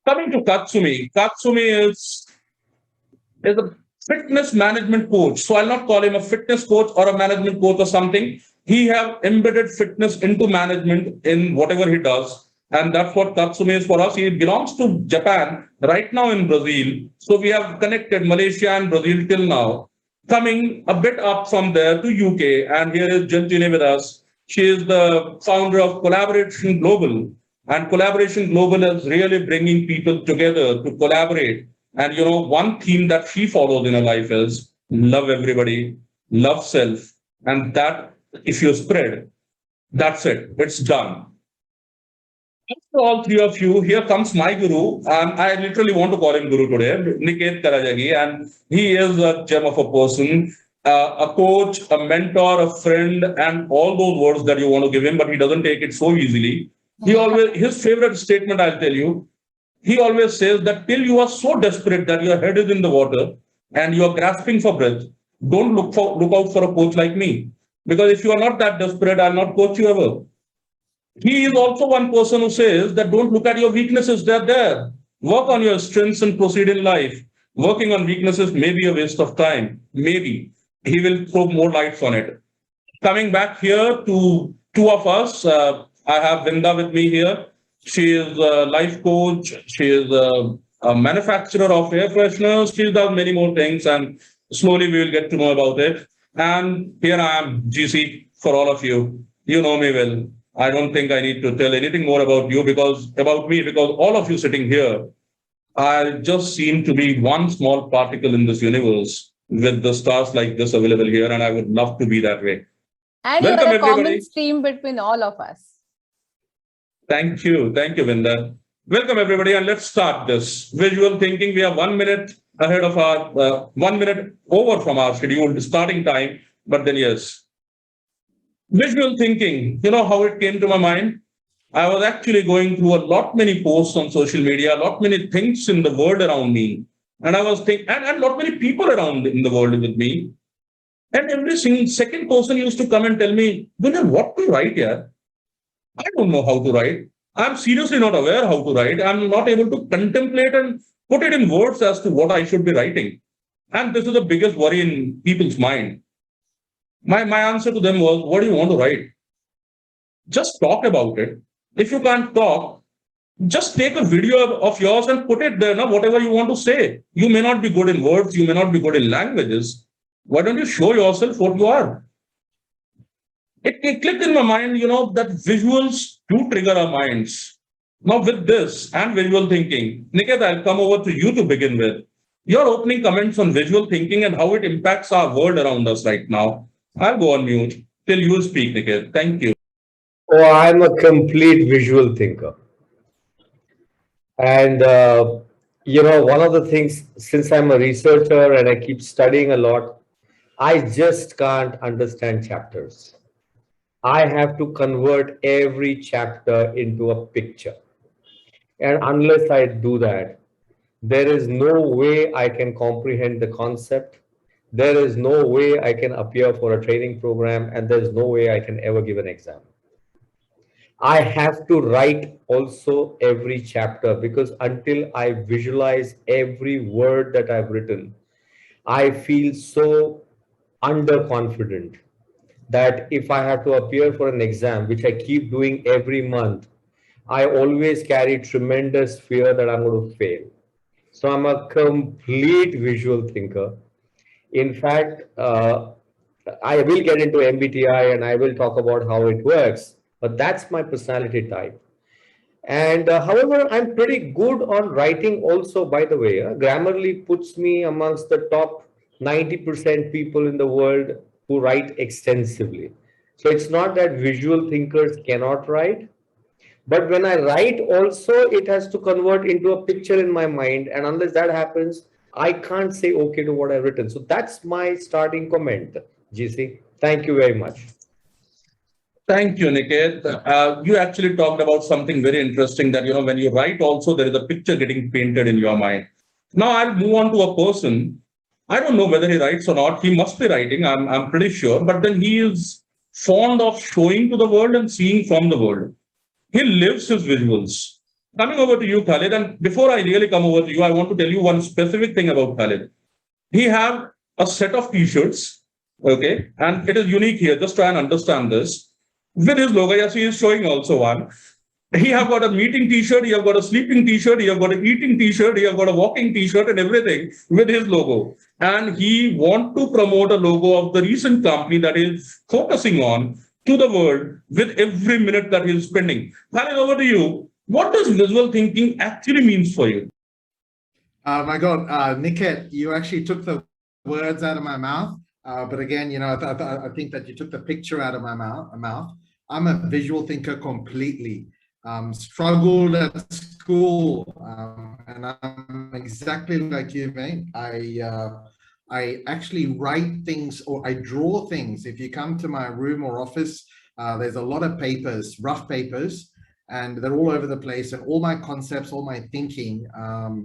Coming to Katsumi, Katsumi is a fitness management coach. So I'll not call him a fitness coach or a management coach or something. He have embedded fitness into management in whatever he does. And that's what Katsumi is for us. He belongs to Japan right now in Brazil. So we have connected Malaysia and Brazil till now. Coming a bit up from there to UK. And here is Gill Tiney with us. She is the founder of Collaboration Global. And Collaboration Global is really bringing people together to collaborate. And one theme that she follows in her life is love everybody, love self. And that, if you spread, that's it. It's done. To all three of you, here comes my guru. And I literally want to call him guru today, Niket Karajagi. And he is a gem of a person, a coach, a mentor, a friend, and all those words that you want to give him, but he doesn't take it so easily. His favorite statement, I'll tell you, he always says that till you are so desperate that your head is in the water and you are grasping for breath, don't look out for a coach like me. Because if you are not that desperate, I'll not coach you ever. He is also one person who says that don't look at your weaknesses, they're there. Work on your strengths and proceed in life. Working on weaknesses may be a waste of time. Maybe. He will throw more lights on it. Coming back here to two of us, I have Vinda with me here. She is a life coach. She is a manufacturer of air fresheners. She does many more things, and slowly we will get to know about it. And here I am, GC, for all of you. You know me well. I don't think I need to tell anything more about you about me, because all of you sitting here, I just seem to be one small particle in this universe with the stars like this available here, and I would love to be that way. And you Welcome, are a common everybody. stream between all of us. Thank you. Thank you, Vinda. Welcome, everybody, and let's start this. Visual thinking, we are 1 minute ahead of our, 1 minute over from our scheduled starting time. But then, yes, visual thinking, you know how it came to my mind? I was actually going through a lot many posts on social media, a lot many things in the world around me. And I was thinking, and lot many people around in the world with me. And every single second person used to come and tell me, Vinay, what to write here? I don't know how to write. I'm seriously not aware how to write. I'm not able to contemplate and put it in words as to what I should be writing. And this is the biggest worry in people's mind. My answer to them was, what do you want to write? Just talk about it. If you can't talk, just take a video of yours and put it there, whatever you want to say. You may not be good in words, you may not be good in languages. Why don't you show yourself what you are? It clicked in my mind, that visuals do trigger our minds. Now, with this and visual thinking, Niket, I'll come over to you to begin with. Your opening comments on visual thinking and how it impacts our world around us right now. I'll go on mute till you speak, Niket. Thank you. Oh, I'm a complete visual thinker. And, one of the things, since I'm a researcher and I keep studying a lot, I just can't understand chapters. I have to convert every chapter into a picture. And unless I do that, there is no way I can comprehend the concept. There is no way I can appear for a training program, and there's no way I can ever give an exam. I have to write also every chapter, because until I visualize every word that I've written, I feel so underconfident that if I have to appear for an exam, which I keep doing every month, I always carry tremendous fear that I'm going to fail. So I'm a complete visual thinker. In fact, I will get into MBTI and I will talk about how it works, but that's my personality type. And however, I'm pretty good on writing also, by the way. Grammarly puts me amongst the top 90% people in the world who write extensively. So it's not that visual thinkers cannot write, but when I write also, it has to convert into a picture in my mind. And unless that happens, I can't say okay to what I've written. So that's my starting comment, GC. Thank you very much. Thank you, Niket. You actually talked about something very interesting that, when you write also, there is a picture getting painted in your mind. Now I'll move on to a person. I don't know whether he writes or not. He must be writing, I'm pretty sure. But then he is fond of showing to the world and seeing from the world. He lives his visuals. Coming over to you, Khalid, and before I really come over to you, I want to tell you one specific thing about Khalid. He have a set of t-shirts, okay, and it is unique here. Just try and understand this. With his logo, yes, he is showing also one. He have got a meeting t-shirt, he have got a sleeping t-shirt, he have got an eating t-shirt, he have got a walking t-shirt and everything with his logo. And he want to promote a logo of the recent company that is focusing on to the world with every minute that he is spending. Khalid, over to you. What does visual thinking actually means for you? My God, Niket, you actually took the words out of my mouth. But again, you know, I think that you took the picture out of my mouth. I'm a visual thinker completely. Struggled at school, and I'm exactly like you, mate. I actually write things or I draw things. If you come to my room or office, there's a lot of papers, rough papers, and they're all over the place. And all my concepts, all my thinking,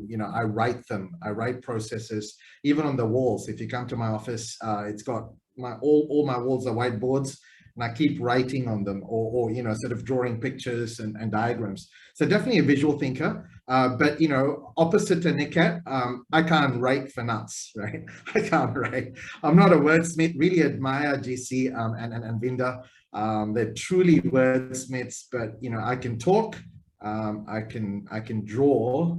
you know, I write them. I write processes, even on the walls. If you come to my office, it's got all my walls are whiteboards. And I keep writing on them or you know, sort of drawing pictures and diagrams. So definitely a visual thinker, but, you know, opposite to Niket, I can't write for nuts, right? I can't write. I'm not a wordsmith, really admire GC and Vinda. They're truly wordsmiths, but, you know, I can talk, I can draw,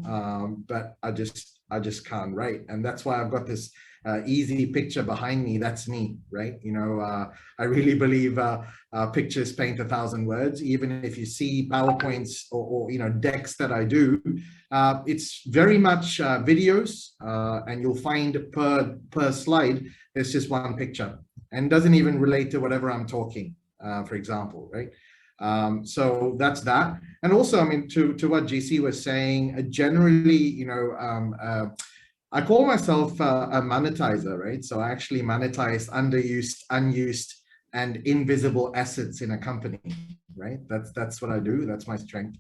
but I just can't write. And that's why I've got this easy picture behind me. That's me, right? You know, I really believe pictures paint 1,000 words. Even if you see PowerPoints or you know, decks that I do, it's very much videos, and you'll find per slide there's just one picture and doesn't even relate to whatever I'm talking, for example, right? So that's that. And also, I mean, to what GC was saying, generally, you know, I call myself a monetizer, right? So I actually monetize underused, unused, and invisible assets in a company, right? That's what I do. That's my strength.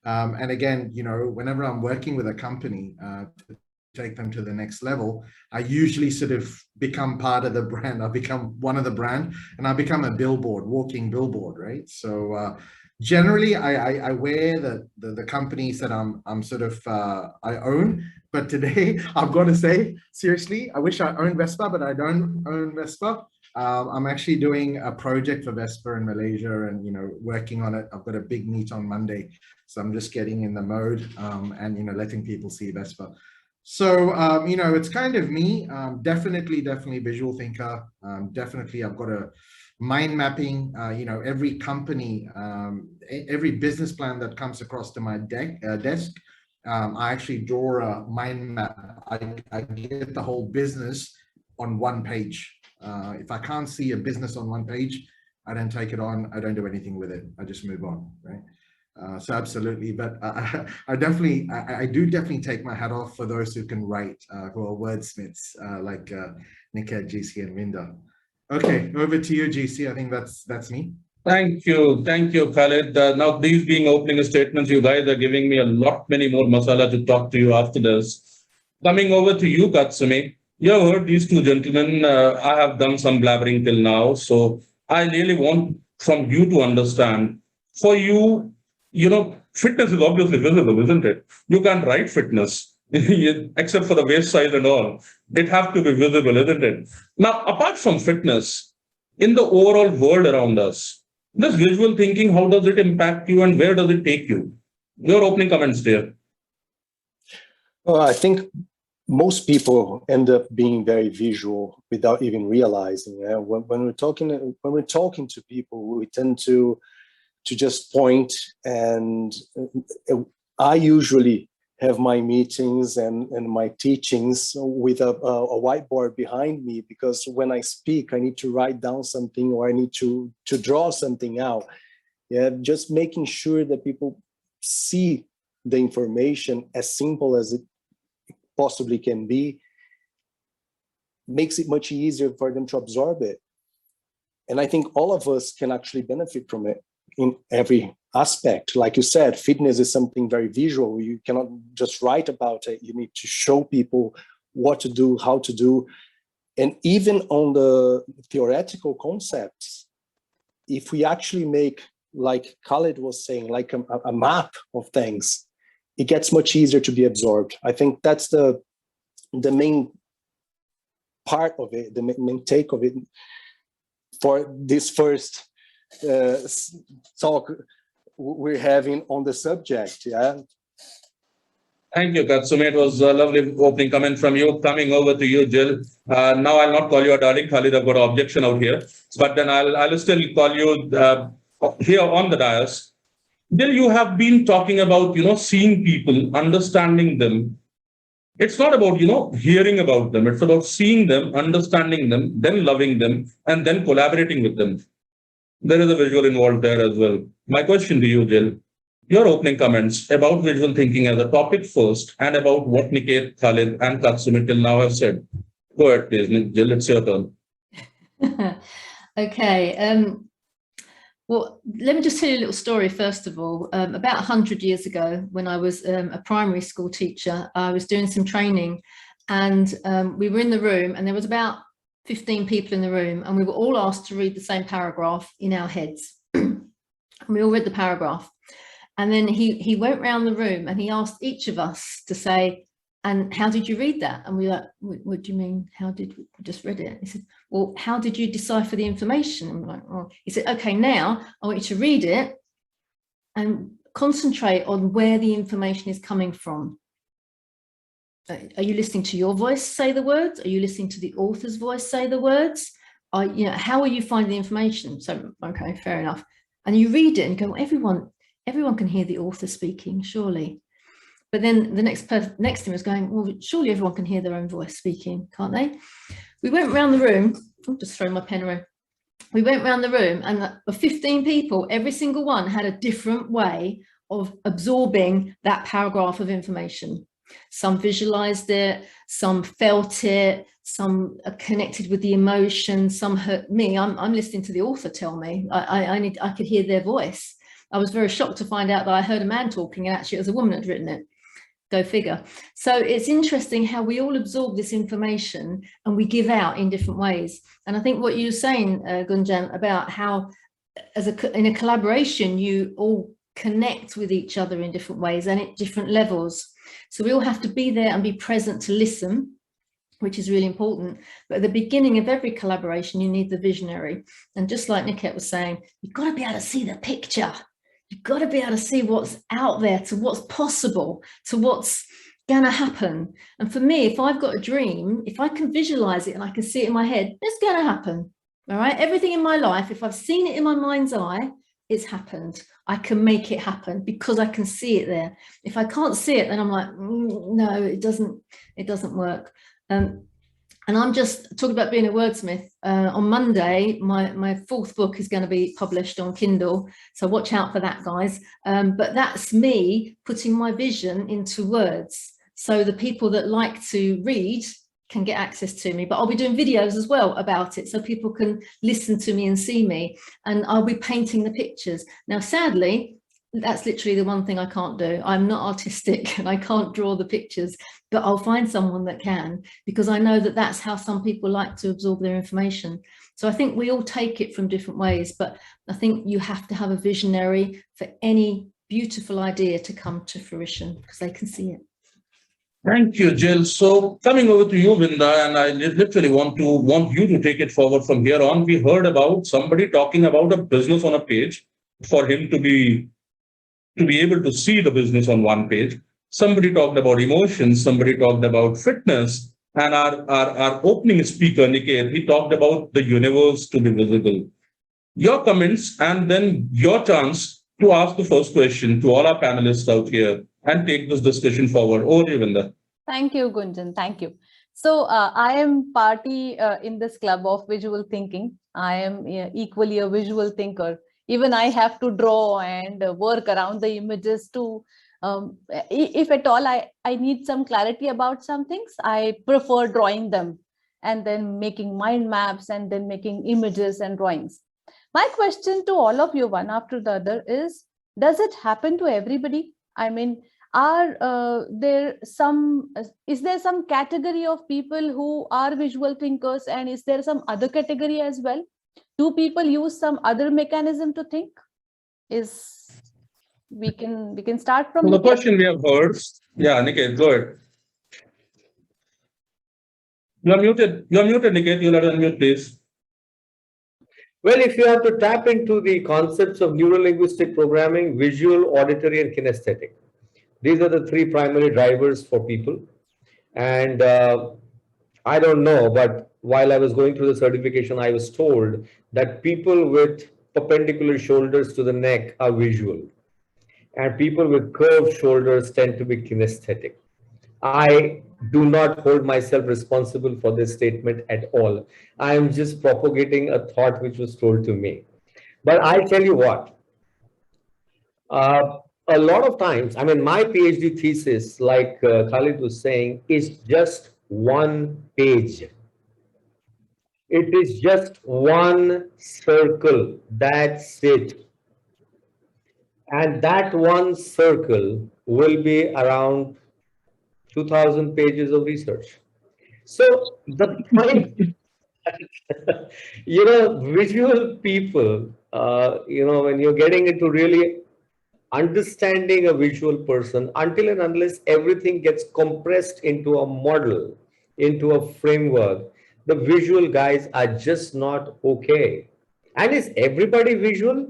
And again, you know, whenever I'm working with a company to take them to the next level, I usually sort of become part of the brand. I become one of the brand, and I become a billboard, walking billboard, right? So generally, I wear the companies that I'm sort of I own. But today, I've got to say, seriously, I wish I owned Vespa, but I don't own Vespa. I'm actually doing a project for Vespa in Malaysia and, you know, working on it. I've got a big meet on Monday. So I'm just getting in the mode and, you know, letting people see Vespa. So, you know, it's kind of me, definitely visual thinker. Definitely, I've got a mind mapping, you know, every company, every business plan that comes across to my desk. I actually draw a mind map. I get the whole business on one page. If I can't see a business on one page, I don't take it on. I don't do anything with it. I just move on, right? So absolutely, but I do definitely take my hat off for those who can write, who are wordsmiths like Niket, GC, and Vinda. Okay, over to you, GC. I think that's me. Thank you, Khalid. Now, these being opening statements, you guys are giving me a lot many more masala to talk to you after this. Coming over to you, Katsumi. You have heard these two gentlemen. I have done some blabbering till now, so I really want from you to understand. For you, you know, fitness is obviously visible, isn't it? You can't write fitness, except for the waist size and all. It has to be visible, isn't it? Now, apart from fitness, in the overall world around us, this visual thinking, how does it impact you and where does it take you? Your opening comments there. Well, I think most people end up being very visual without even realizing. When we're talking to people, we tend to just point, and I usually have my meetings and my teachings with a whiteboard behind me, because when I speak, I need to write down something or I need to draw something out. Yeah, just making sure that people see the information as simple as it possibly can be makes it much easier for them to absorb it. And I think all of us can actually benefit from it in every aspect. Like you said, fitness is something very visual. You cannot just write about it. You need to show people what to do, how to do. And even on the theoretical concepts, if we actually make, like Khalid was saying, like a map of things, it gets much easier to be absorbed. I think that's the main part of it, the main take of it for this first talk we're having on the subject. Yeah. Thank you, Katsumi. It was a lovely opening comment from you. Coming over to you, Jill. Now I'll not call you a darling, Khalid. I've got an objection out here, but then I'll still call you here on the dais. Jill, you have been talking about seeing people, understanding them. It's not about hearing about them. It's about seeing them, understanding them, then loving them, and then collaborating with them. There is a visual involved there as well. My question to you, Jill. Your opening comments about visual thinking as a topic first, and about what Niket, Khalid, and Katsumi till now have said. Go ahead, please, Jill. It's your turn. Okay. Well, let me just tell you a little story first of all. About 100 years ago, when I was a primary school teacher, I was doing some training, and we were in the room, and there was about 15 people in the room, and we were all asked to read the same paragraph in our heads. We all read the paragraph. And then he went around the room and he asked each of us to say, and how did you read that? And we were like, what do you mean? How did we just read it? He said, well, how did you decipher the information? And we're like, oh. He said, okay, now I want you to read it and concentrate on where the information is coming from. Are you listening to your voice say the words? Are you listening to the author's voice say the words? How are you finding the information? So, okay, fair enough. And you read it and go, everyone can hear the author speaking, surely. But then the next to him was going, well, surely everyone can hear their own voice speaking, can't they? We went around the room. I'll just throw my pen away. We went around the room, and of 15 people, every single one had a different way of absorbing that paragraph of information. Some visualized it, some felt it, some connected with the emotion, some hurt me. I'm listening to the author tell me. I could hear their voice. I was very shocked to find out that I heard a man talking, and actually it was a woman that had written it. Go figure. So it's interesting how we all absorb this information and we give out in different ways. And I think what you were saying, Gunjan, about how in a collaboration, you all connect with each other in different ways and at different levels. So we all have to be there and be present to listen, which is really important. But at the beginning of every collaboration, you need the visionary. And just like Niket was saying, you've got to be able to see the picture. You've got to be able to see what's out there, to what's possible, to what's going to happen. And for me, if I've got a dream, if I can visualize it and I can see it in my head, it's going to happen. All right. Everything in my life, if I've seen it in my mind's eye, it's happened. I can make it happen because I can see it there. If I can't see it, then I'm like, no, it doesn't work. And I'm just talking about being a wordsmith. On Monday, my fourth book is going to be published on Kindle. So watch out for that, guys. But that's me putting my vision into words. So the people that like to read can get access to me, but I'll be doing videos as well about it so people can listen to me and see me, and I'll be painting the pictures. Now, sadly, that's literally the one thing I can't do. I'm not artistic and I can't draw the pictures, but I'll find someone that can, because I know that that's how some people like to absorb their information. So I think we all take it from different ways, but I think you have to have a visionary for any beautiful idea to come to fruition because they can see it. Thank you, Jill. So coming over to you, Vinda, and I literally want you to take it forward from here on. We heard about somebody talking about a business on a page for him to be able to see the business on one page. Somebody talked about emotions, somebody talked about fitness, and our opening speaker, Niket, he talked about the universe to be visible. Your comments and then your chance to ask the first question to all our panelists out here and take this discussion forward. Over to you, Vinda. Thank you, Gunjan. Thank you. So I am party in this club of visual thinking. I am equally a visual thinker. Even I have to draw and work around the images to, if at all I need some clarity about some things, I prefer drawing them and then making mind maps and then making images and drawings. My question to all of you, one after the other, is, does it happen to everybody? I mean, is there some category of people who are visual thinkers, and is there some other category as well? Do people use some other mechanism to think? we can start from So the Niket. question we have heard. Yeah, Niket, go ahead. You're muted. You're muted, Niket. You'll have to unmute, please. Well, if you have to tap into the concepts of neuro-linguistic programming, visual, auditory, and kinesthetic, these are the three primary drivers for people. And I don't know, but while I was going through the certification, I was told that people with perpendicular shoulders to the neck are visual, and people with curved shoulders tend to be kinesthetic. I do not hold myself responsible for this statement at all. I am just propagating a thought which was told to me. But I'll tell you what, a lot of times, I mean, my PhD thesis, like Khalid was saying, is just one page. It is just one circle. That's it. And that one circle will be around 2,000 pages of research. So the point, visual people, when you're getting into really understanding a visual person, until and unless everything gets compressed into a model, into a framework, the visual guys are just not okay. And is everybody visual?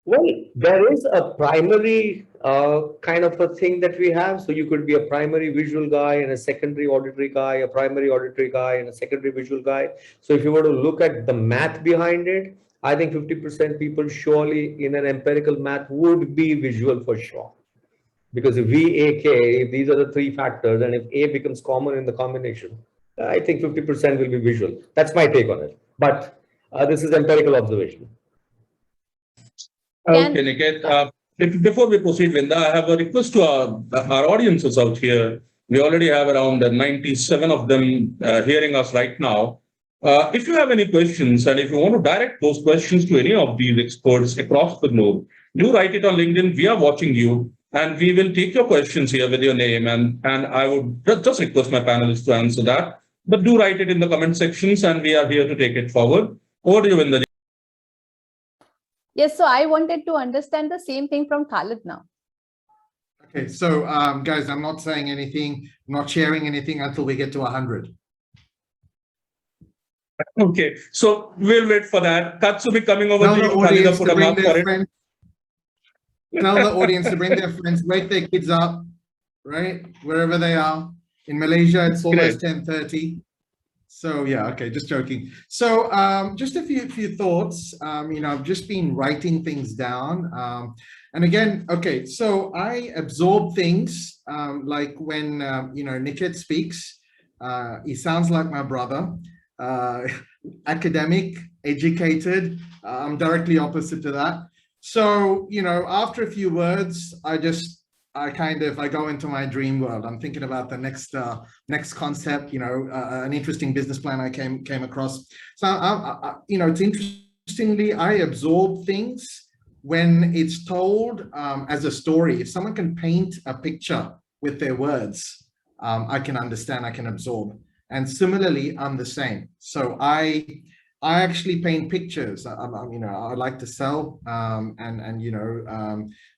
Well, there is a primary kind of a thing that we have. So you could be a primary visual guy and a secondary auditory guy, a primary auditory guy and a secondary visual guy. So if you were to look at the math behind it, I think 50% people surely in an empirical math would be visual for sure. Because if V, A, K, these are the three factors, and if A becomes common in the combination, I think 50% will be visual. That's my take on it. But this is empirical observation. Okay, Niket. Before we proceed, Vinda, I have a request to our audiences out here. We already have around 97 of them hearing us right now. If you have any questions and if you want to direct those questions to any of these experts across the globe, do write it on LinkedIn. We are watching you and we will take your questions here with your name. And I would just request my panelists to answer that. But do write it in the comment sections and we are here to take it forward. Over to you, Vinda. Yes, so I wanted to understand the same thing from Khalid now. Okay, so guys, I'm not saying anything, not sharing anything until we get to 100. Okay, so we'll wait for that. Katsumi coming over Tell to the you. audience Put to a bring mark for their it. friends. Tell the audience to bring their friends, wake their kids up, right? Wherever they are. In Malaysia, it's almost 10:30. So yeah, okay, just joking. So just a few thoughts. I've just been writing things down. And again, okay, so I absorb things like when Niket speaks. He sounds like my brother. Academic, educated. I'm directly opposite to that. So after a few words, I go into my dream world. I'm thinking about the next concept, an interesting business plan I came across. So it's interestingly, I absorb things when it's told as a story. If someone can paint a picture with their words, I can understand, I can absorb. And similarly, I'm the same. So I actually paint pictures. I like to sell,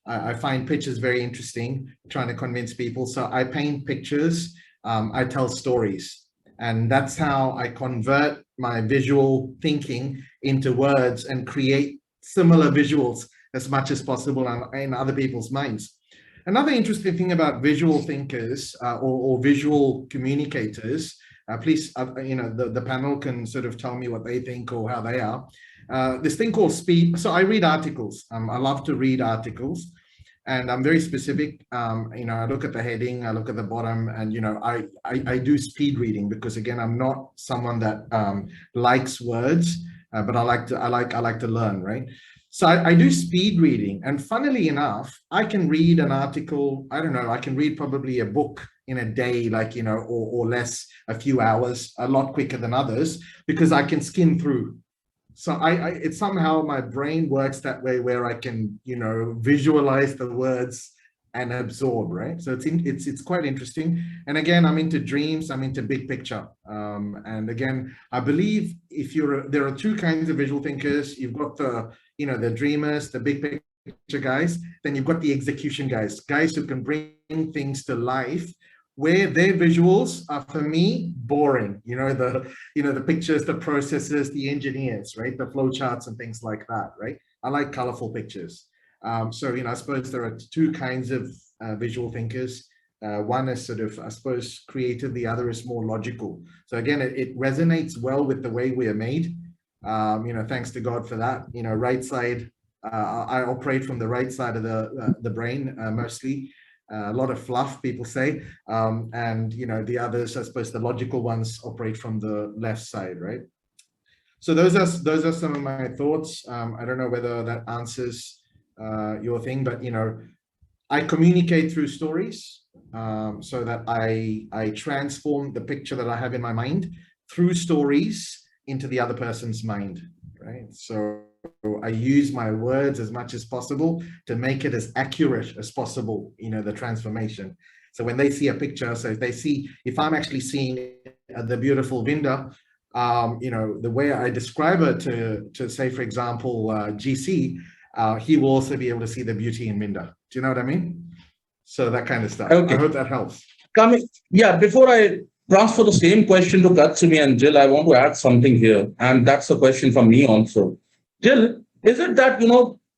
I find pictures very interesting, trying to convince people. So I paint pictures, I tell stories, and that's how I convert my visual thinking into words and create similar visuals as much as possible in other people's minds. Another interesting thing about visual thinkers or visual communicators, please, the panel can sort of tell me what they think or how they are. This thing called speed. So I read articles. I love to read articles, and I'm very specific. I look at the heading, I look at the bottom, and I do speed reading because again, I'm not someone that likes words, but I like to learn, right? So I do speed reading, and funnily enough, I can read an article. I don't know. I can read probably a book in a day, or less, a few hours, a lot quicker than others, because I can skim through. So it's somehow my brain works that way, where I can, visualize the words and absorb, right? So it's quite interesting. And again, I'm into dreams, I'm into big picture. And again, I believe there are two kinds of visual thinkers. You've got the dreamers, the big picture guys. Then you've got the execution guys who can bring things to life, where their visuals are, for me, boring. The pictures, the processes, the engineers, right? The flow charts and things like that, right? I like colorful pictures. So, I suppose there are two kinds of visual thinkers. One is sort of, I suppose, creative. The other is more logical. So again, it resonates well with the way we are made. Thanks to God for that. Right side, I operate from the right side of the brain mostly. A lot of fluff, people say, and the others, I suppose, the logical ones operate from the left side, right? So those are some of my thoughts. I don't know whether that answers your thing, but I communicate through stories, so that I transform the picture that I have in my mind through stories into the other person's mind, right? So I use my words as much as possible to make it as accurate as possible, the transformation. So when they see a picture, so if I'm actually seeing the beautiful Vinda, the way I describe her to say, for example, GC, he will also be able to see the beauty in Vinda. Do you know what I mean? So that kind of stuff. Okay. I hope that helps. Before I transfer the same question to Katsumi and Gill, I want to add something here. And that's a question from me also. Gill, is it that,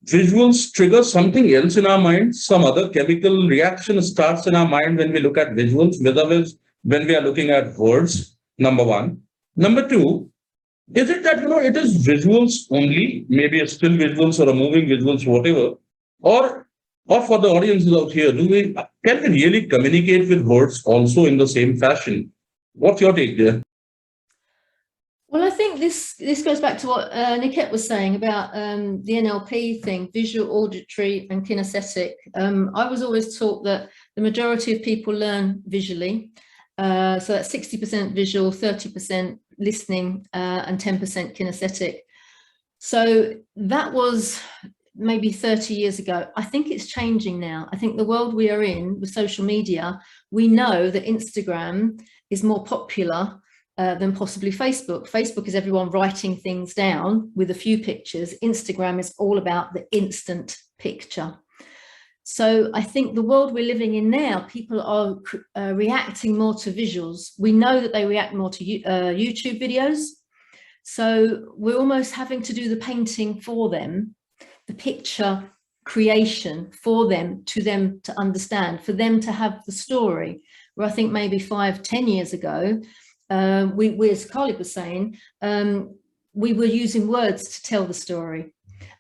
visuals trigger something else in our mind? Some other chemical reaction starts in our mind when we look at visuals, when we are looking at words, number one. Number two, is it that, it is visuals only, maybe a still visuals or a moving visuals, whatever, or for the audiences out here, can we really communicate with words also in the same fashion? What's your take there? Well, I think this goes back to what Niket was saying about the NLP thing, visual, auditory and kinesthetic. I was always taught that the majority of people learn visually. So that's 60% visual, 30% listening, and 10% kinesthetic. So that was maybe 30 years ago. I think it's changing now. I think the world we are in with social media, we know that Instagram is more popular than possibly Facebook. Facebook is everyone writing things down with a few pictures. Instagram is all about the instant picture. So I think the world we're living in now, people are reacting more to visuals. We know that they react more to YouTube videos. So we're almost having to do the painting for them, the picture creation for them to understand, for them to have the story. Where I think maybe 5-10 years ago, we, as Khalid was saying, we were using words to tell the story,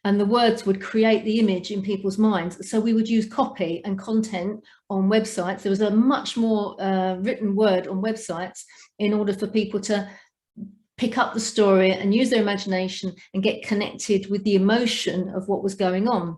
and the words would create the image in people's minds. So we would use copy and content on websites. There was a much more written word on websites in order for people to pick up the story and use their imagination and get connected with the emotion of what was going on.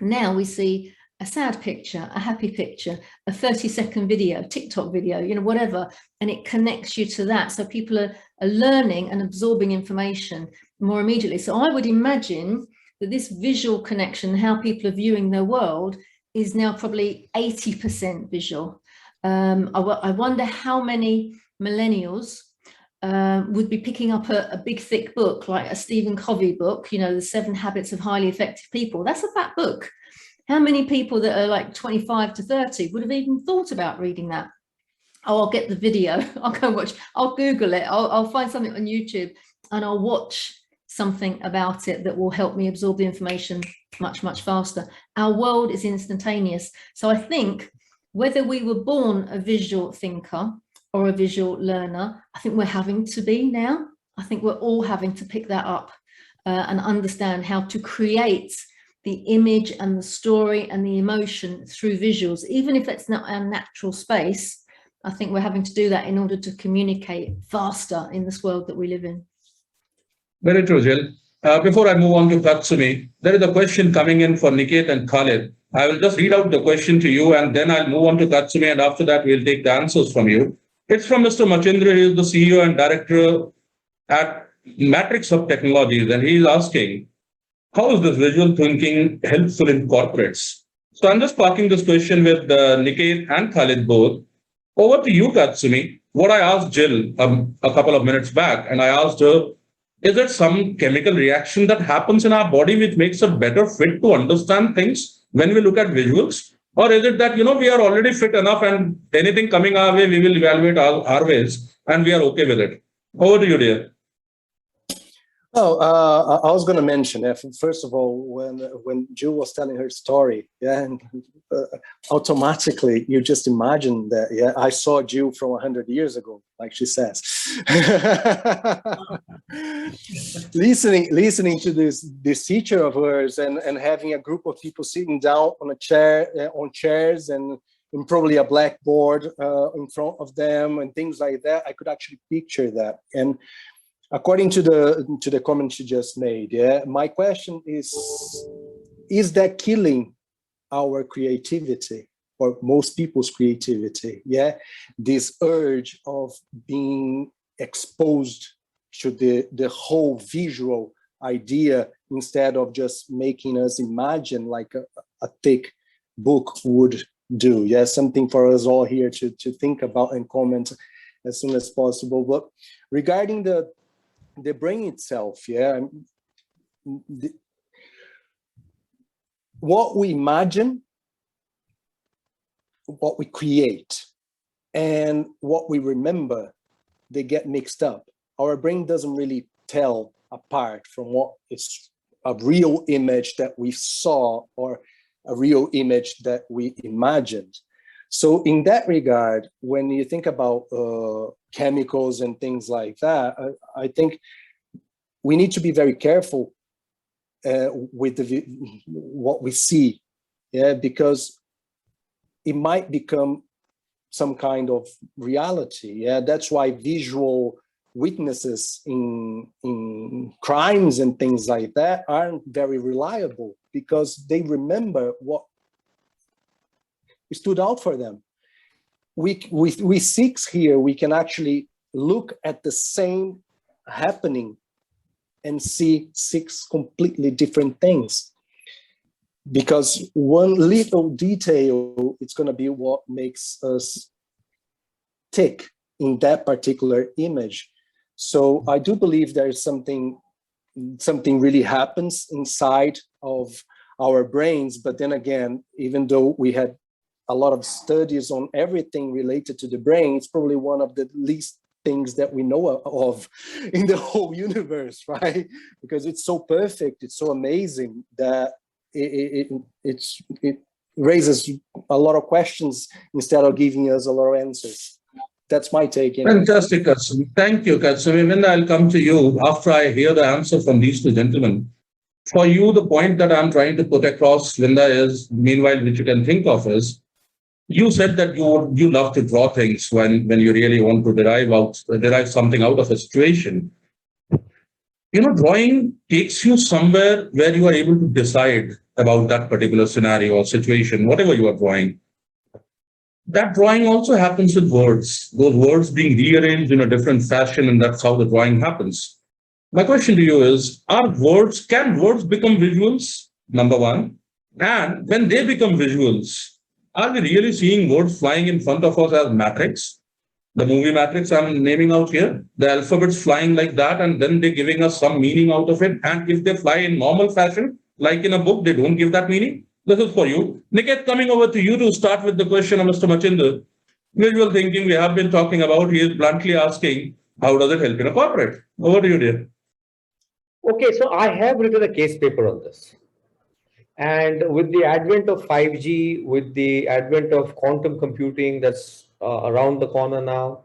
Now we see a sad picture, a happy picture, a 30-second video, TikTok video, whatever, and it connects you to that. So people are learning and absorbing information more immediately. So I would imagine that this visual connection, how people are viewing their world, is now probably 80% visual. I wonder how many millennials would be picking up a big thick book like a Stephen Covey book, the 7 Habits of Highly Effective People. That's a fat book. How many people that are like 25 to 30 would have even thought about reading that? Oh, I'll get the video. I'll go watch. I'll Google it. I'll find something on YouTube and I'll watch something about it that will help me absorb the information much, much faster. Our world is instantaneous. So I think whether we were born a visual thinker or a visual learner, I think we're having to be now. I think we're all having to pick that up and understand how to create the image and the story and the emotion through visuals. Even if it's not our natural space, I think we're having to do that in order to communicate faster in this world that we live in. Very true, Gill. Before I move on to Katsumi, there is a question coming in for Niket and Khalid. I will just read out the question to you and then I'll move on to Katsumi, and after that we'll take the answers from you. It's from Mr. Machindra. He is the CEO and director at Matrix of Technologies, and he's asking, how is this visual thinking helpful in corporates? So I'm just parking this question with Niket and Khalid both. Over to you, Katsumi. What I asked Gill a couple of minutes back, and I asked her, Is it some chemical reaction that happens in our body which makes us better fit to understand things when we look at visuals? Or is it that, we are already fit enough and anything coming our way, we will evaluate our ways and we are okay with it? Over to you, dear. Oh, I was going to mention, first of all, when Jill was telling her story, yeah, and automatically you just imagine that, yeah, I saw Jill from 100 years ago, like she says. listening to this teacher of hers and having a group of people sitting down on on chairs and probably a blackboard in front of them and things like that, I could actually picture that. And according to the comment she just made, yeah, my question is that killing our creativity or most people's creativity? Yeah, this urge of being exposed to the whole visual idea instead of just making us imagine like a thick book would do. Yeah, something for us all here to think about and comment as soon as possible. But regarding the brain itself, yeah, what we imagine, what we create, and what we remember, they get mixed up. Our brain doesn't really tell apart from what is a real image that we saw or a real image that we imagined. So in that regard, when you think about chemicals and things like that, I think we need to be very careful with what we see, yeah, because it might become some kind of reality. Yeah, that's why visual witnesses in crimes and things like that aren't very reliable, because they remember what stood out for them. We six here, we can actually look at the same happening and see six completely different things, because one little detail, it's going to be what makes us tick in that particular image. So I do believe there is something really happens inside of our brains. But then again, even though we had a lot of studies on everything related to the brain, it's probably one of the least things that we know of in the whole universe, right? Because it's so perfect, it's so amazing that it raises a lot of questions instead of giving us a lot of answers. That's my take. Fantastic, Katsumi. Thank you, Katsumi. Vinda, I'll come to you after I hear the answer from these two gentlemen. For you, the point that I'm trying to put across, Vinda, is, meanwhile, which you can think of is, you said that you love to draw things when you really want to derive something out of a situation. Drawing takes you somewhere where you are able to decide about that particular scenario or situation, whatever you are drawing. That drawing also happens with words, those words being rearranged in a different fashion, and that's how the drawing happens. My question to you is, can words become visuals? Number one. And when they become visuals, are we really seeing words flying in front of us as Matrix? The movie Matrix I'm naming out here, the alphabets flying like that, and then they're giving us some meaning out of it. And if they fly in normal fashion, like in a book, they don't give that meaning. This is for you. Niket, coming over to you to start with the question of Mr. Machinder. Visual thinking we have been talking about. He is bluntly asking, how does it help in a corporate? Over to you, dear. Okay, so I have written a case paper on this. And with the advent of 5G, with the advent of quantum computing that's around the corner now,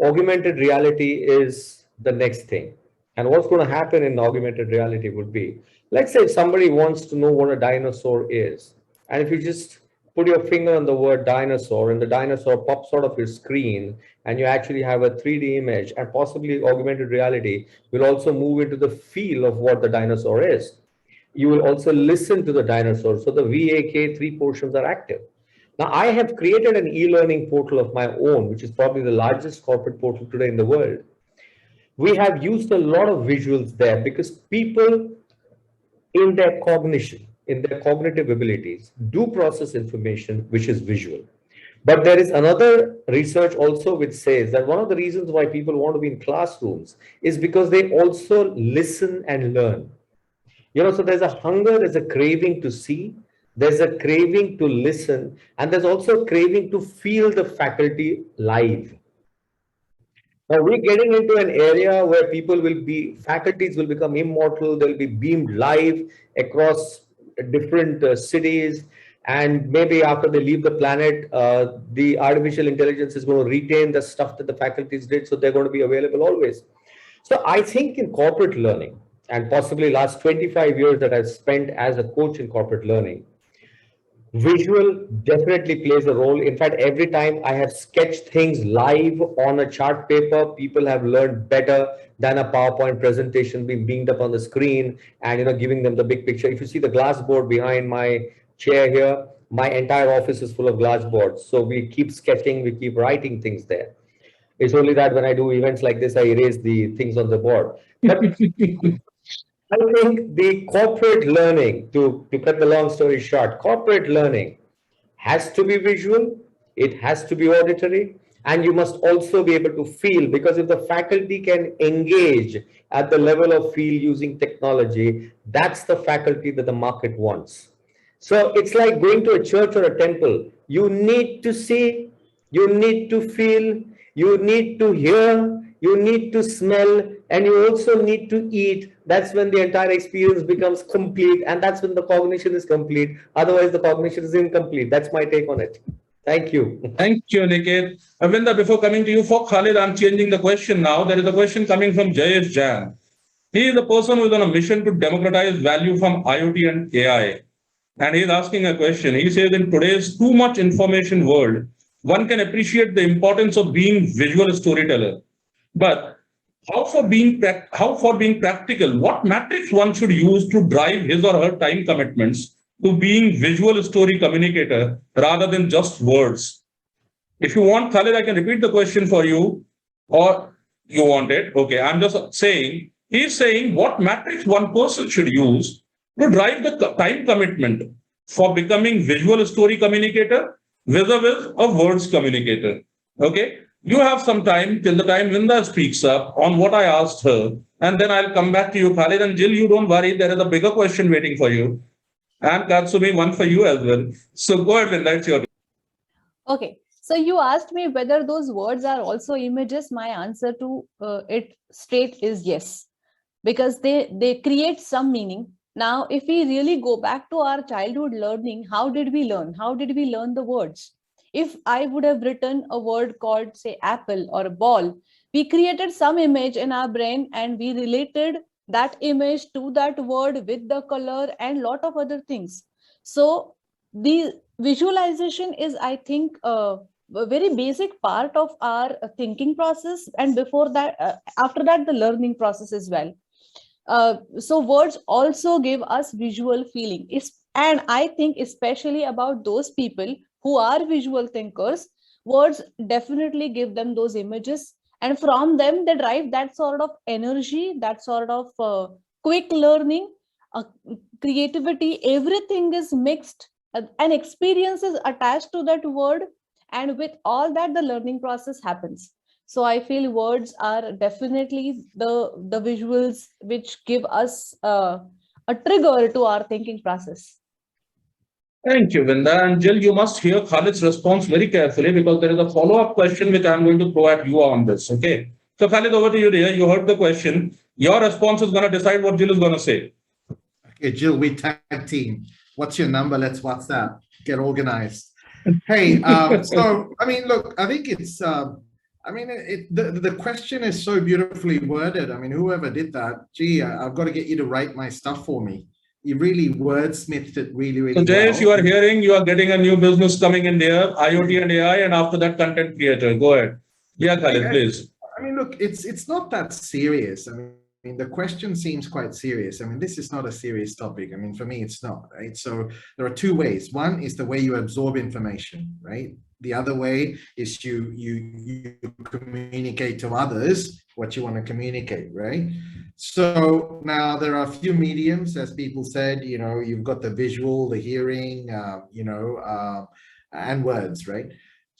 augmented reality is the next thing. And what's going to happen in augmented reality would be, let's say somebody wants to know what a dinosaur is. And if you just put your finger on the word dinosaur and the dinosaur pops out of your screen and you actually have a 3D image, and possibly augmented reality will also move into the feel of what the dinosaur is. You will also listen to the dinosaur. So the VAK3 portions are active. Now, I have created an e-learning portal of my own, which is probably the largest corporate portal today in the world. We have used a lot of visuals there because people in their cognition, in their cognitive abilities, do process information which is visual. But there is another research also which says that one of the reasons why people want to be in classrooms is because they also listen and learn. So there's a hunger, there's a craving to see, there's a craving to listen, and there's also a craving to feel the faculty live. Now we're getting into an area where faculties will become immortal, they'll be beamed live across different cities, and maybe after they leave the planet, the artificial intelligence is going to retain the stuff that the faculties did, so they're going to be available always. So I think in corporate learning, and possibly last 25 years that I've spent as a coach in corporate learning, visual definitely plays a role. In fact, every time I have sketched things live on a chart paper, people have learned better than a PowerPoint presentation being beamed up on the screen and giving them the big picture. If you see the glass board behind my chair here, my entire office is full of glass boards. So we keep sketching, we keep writing things there. It's only that when I do events like this, I erase the things on the board. But I think the corporate learning, to cut the long story short, corporate learning has to be visual, it has to be auditory, and you must also be able to feel, because if the faculty can engage at the level of feel using technology, that's the faculty that the market wants. So it's like going to a church or a temple. You need to see, you need to feel, you need to hear, you need to smell, and you also need to eat. That's when the entire experience becomes complete, and that's when the cognition is complete. Otherwise, the cognition is incomplete. That's my take on it. Thank you. Thank you, Niket. Vinda, before coming to you, for Khalid, I'm changing the question now. There is a question coming from Jayesh Jan. He is a person who is on a mission to democratize value from IoT and AI. And he's asking a question. He says, in today's too much information world, one can appreciate the importance of being visual storyteller. But how for being practical, what metrics one should use to drive his or her time commitments to being visual story communicator rather than just words? If you want, Khalid, I can repeat the question for you, or you want it. Okay, I'm just saying, he's saying what metrics one person should use to drive the time commitment for becoming visual story communicator vis-a-vis a words communicator. Okay, you have some time till the time Vinda speaks up on what I asked her, and then I'll come back to you, Khalid. And Gill, you don't worry, there is a bigger question waiting for you. And Katsumi, one for you as well. So go ahead, Vinda, it's your turn. Okay. So you asked me whether those words are also images. My answer to it straight is yes, because they create some meaning. Now, if we really go back to our childhood learning, how did we learn? How did we learn the words? If I would have written a word called, say, apple or a ball, we created some image in our brain and we related that image to that word with the color and lot of other things. So the visualization is, I think, a very basic part of our thinking process. And before that, after that, the learning process as well. So words also give us visual feeling. And I think especially about those people who are visual thinkers, words definitely give them those images. And from them, they drive that sort of energy, that sort of quick learning, creativity, everything is mixed. An experience is attached to that word. And with all that, the learning process happens. So I feel words are definitely the visuals which give us a trigger to our thinking process. Thank you, Vinda. And Jill, you must hear Khalid's response very carefully because there is a follow-up question which I'm going to throw at you on this. Okay. So Khalid, over to you, dear. You heard the question. Your response is going to decide what Jill is going to say. Okay, Jill, we tag team. What's your number? Let's WhatsApp. Get organized. Hey, so I mean, look, I think it's the question is so beautifully worded. I mean, whoever did that, gee, I've got to get you to write my stuff for me. You really wordsmithed it really, really well. So Jayesh, well. you are getting a new business coming in there, IoT and AI, and after that, content creator. Go ahead. Yeah, Khalid, please. I mean, look, it's not that serious. I mean, the question seems quite serious. I mean, this is not a serious topic. I mean, for me, it's not, right? So there are two ways. One is the way you absorb information, right? The other way is you communicate to others what you want to communicate, right? So now there are a few mediums, as people said, you've got the visual, the hearing, and words, right?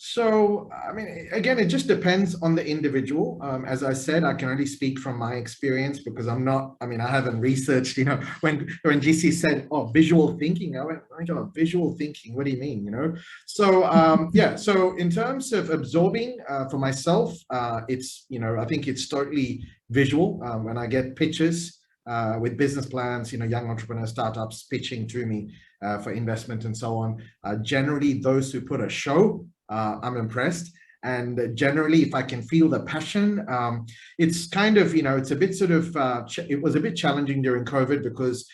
So, I mean, again, it just depends on the individual. As I said, I can only speak from my experience because I'm not, I mean, I haven't researched, you know, when GC said, oh, visual thinking, I went, oh, visual thinking, what do you mean, you know? So, yeah, so in terms of absorbing for myself, it's, you know, I think it's totally visual. When I get pitches with business plans, you know, young entrepreneur startups pitching to me for investment and so on, generally those who put a show, I'm impressed. And generally, if I can feel the passion, it's kind of, you know, it's a bit sort of, it was a bit challenging during COVID because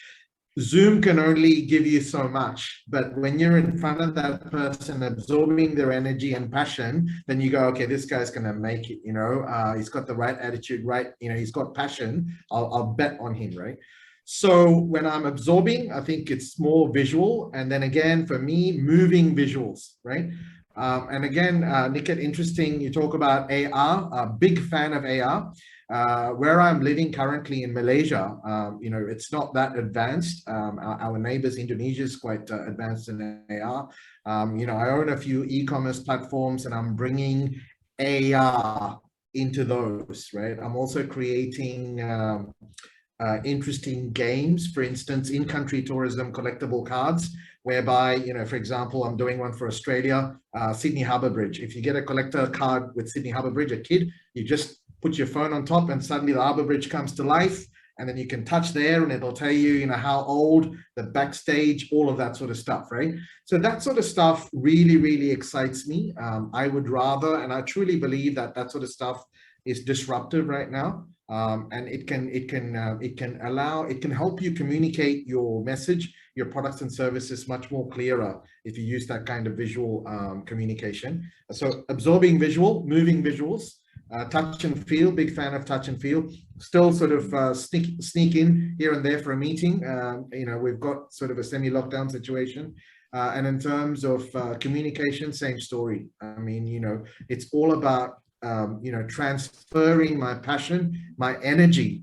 Zoom can only give you so much. But when you're in front of that person absorbing their energy and passion, then you go, okay, this guy's going to make it, you know, he's got the right attitude, right? You know, he's got passion. I'll bet on him, right? So when I'm absorbing, I think it's more visual. And then again, for me, moving visuals, right? And again, Niket, interesting, you talk about AR, a big fan of AR. Where I'm living currently in Malaysia, you know, it's not that advanced. Our neighbors, Indonesia, is quite advanced in AR. You know, I own a few e-commerce platforms and I'm bringing AR into those, right? I'm also creating interesting games, for instance, in-country tourism collectible cards, whereby, you know, for example, I'm doing one for Australia, Sydney Harbour Bridge. If you get a collector card with Sydney Harbour Bridge, a kid, you just put your phone on top and suddenly the Harbour Bridge comes to life, and then you can touch there and it'll tell you, you know, how old, the backstage, all of that sort of stuff, right? So that sort of stuff really, really excites me. I would rather, and I truly believe that that sort of stuff is disruptive right now. And it can help you communicate your message, your products and services much more clearer if you use that kind of visual communication. So absorbing visual, moving visuals, touch and feel, big fan of touch and feel, still sort of sneak in here and there for a meeting. You know, we've got sort of a semi-lockdown situation. And in terms of communication, same story. I mean, you know, it's all about you know, transferring my passion, my energy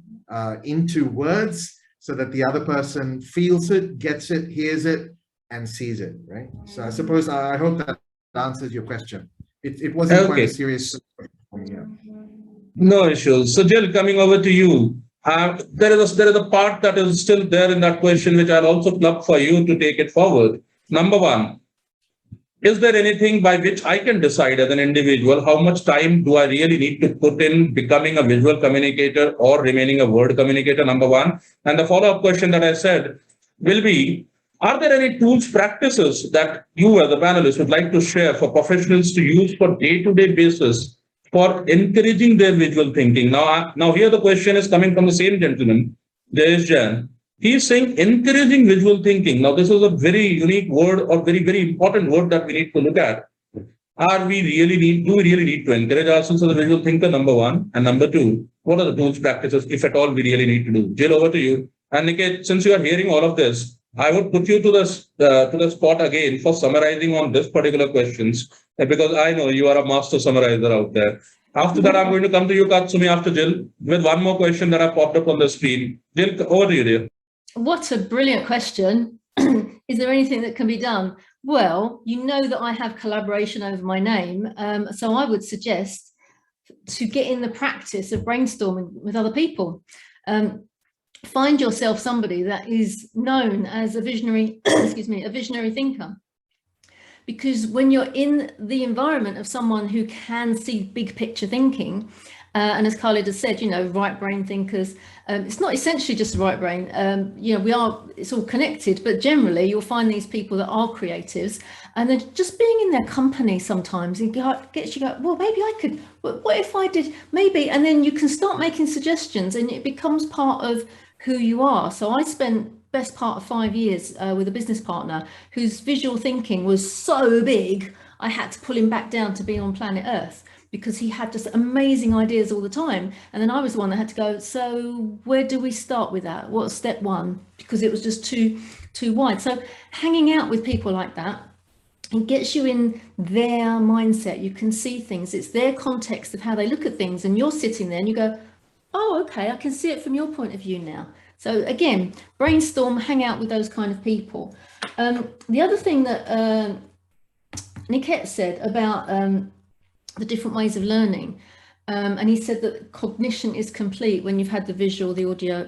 into words so that the other person feels it, gets it, hears it, and sees it, right? So I suppose, I hope that answers your question. It wasn't quite a serious question. No issues. So Jill, coming over to you, there is a part that is still there in that question, which I'll also club for you to take it forward. Number one, is there anything by which I can decide as an individual how much time do I really need to put in becoming a visual communicator or remaining a word communicator? Number one. And the follow-up question that I said will be, are there any tools, practices that you as a panelist would like to share for professionals to use for day-to-day basis for encouraging their visual thinking? Now here the question is coming from the same gentleman, Jayesh Jain. He's saying encouraging visual thinking. Now, this is a very unique word or very, very important word that we need to look at. Do we really need to encourage ourselves as a visual thinker? Number one. And number two, what are the tools, practices, if at all, we really need to do? Jill, over to you. And Niket, since you are hearing all of this, I would put you to the spot again for summarizing on this particular questions, because I know you are a master summarizer out there. After that, I'm going to come to you, Katsumi, after Jill, with one more question that I popped up on the screen. Jill, over to you, dear. What a brilliant question. Is there anything that can be done? Well, you know that I have collaboration over my name. So I would suggest to get in the practice of brainstorming with other people. Find yourself somebody that is known as a visionary, excuse me, a visionary thinker. Because when you're in the environment of someone who can see big picture thinking, and as Khalid has said, you know, right brain thinkers, it's not essentially just the right brain, you know, it's all connected, but generally you'll find these people that are creatives, and then just being in their company sometimes, it gets you go, well, maybe I could, what if I did, maybe, and then you can start making suggestions and it becomes part of who you are. So I spent best part of 5 years with a business partner whose visual thinking was so big, I had to pull him back down to be on planet Earth, because he had just amazing ideas all the time. And then I was the one that had to go, so where do we start with that? What's step one? Because it was just too wide. So hanging out with people like that, it gets you in their mindset. You can see things. It's their context of how they look at things. And you're sitting there and you go, oh, okay, I can see it from your point of view now. So again, brainstorm, hang out with those kind of people. The other thing that Niket said about the different ways of learning. And he said that cognition is complete when you've had the visual, the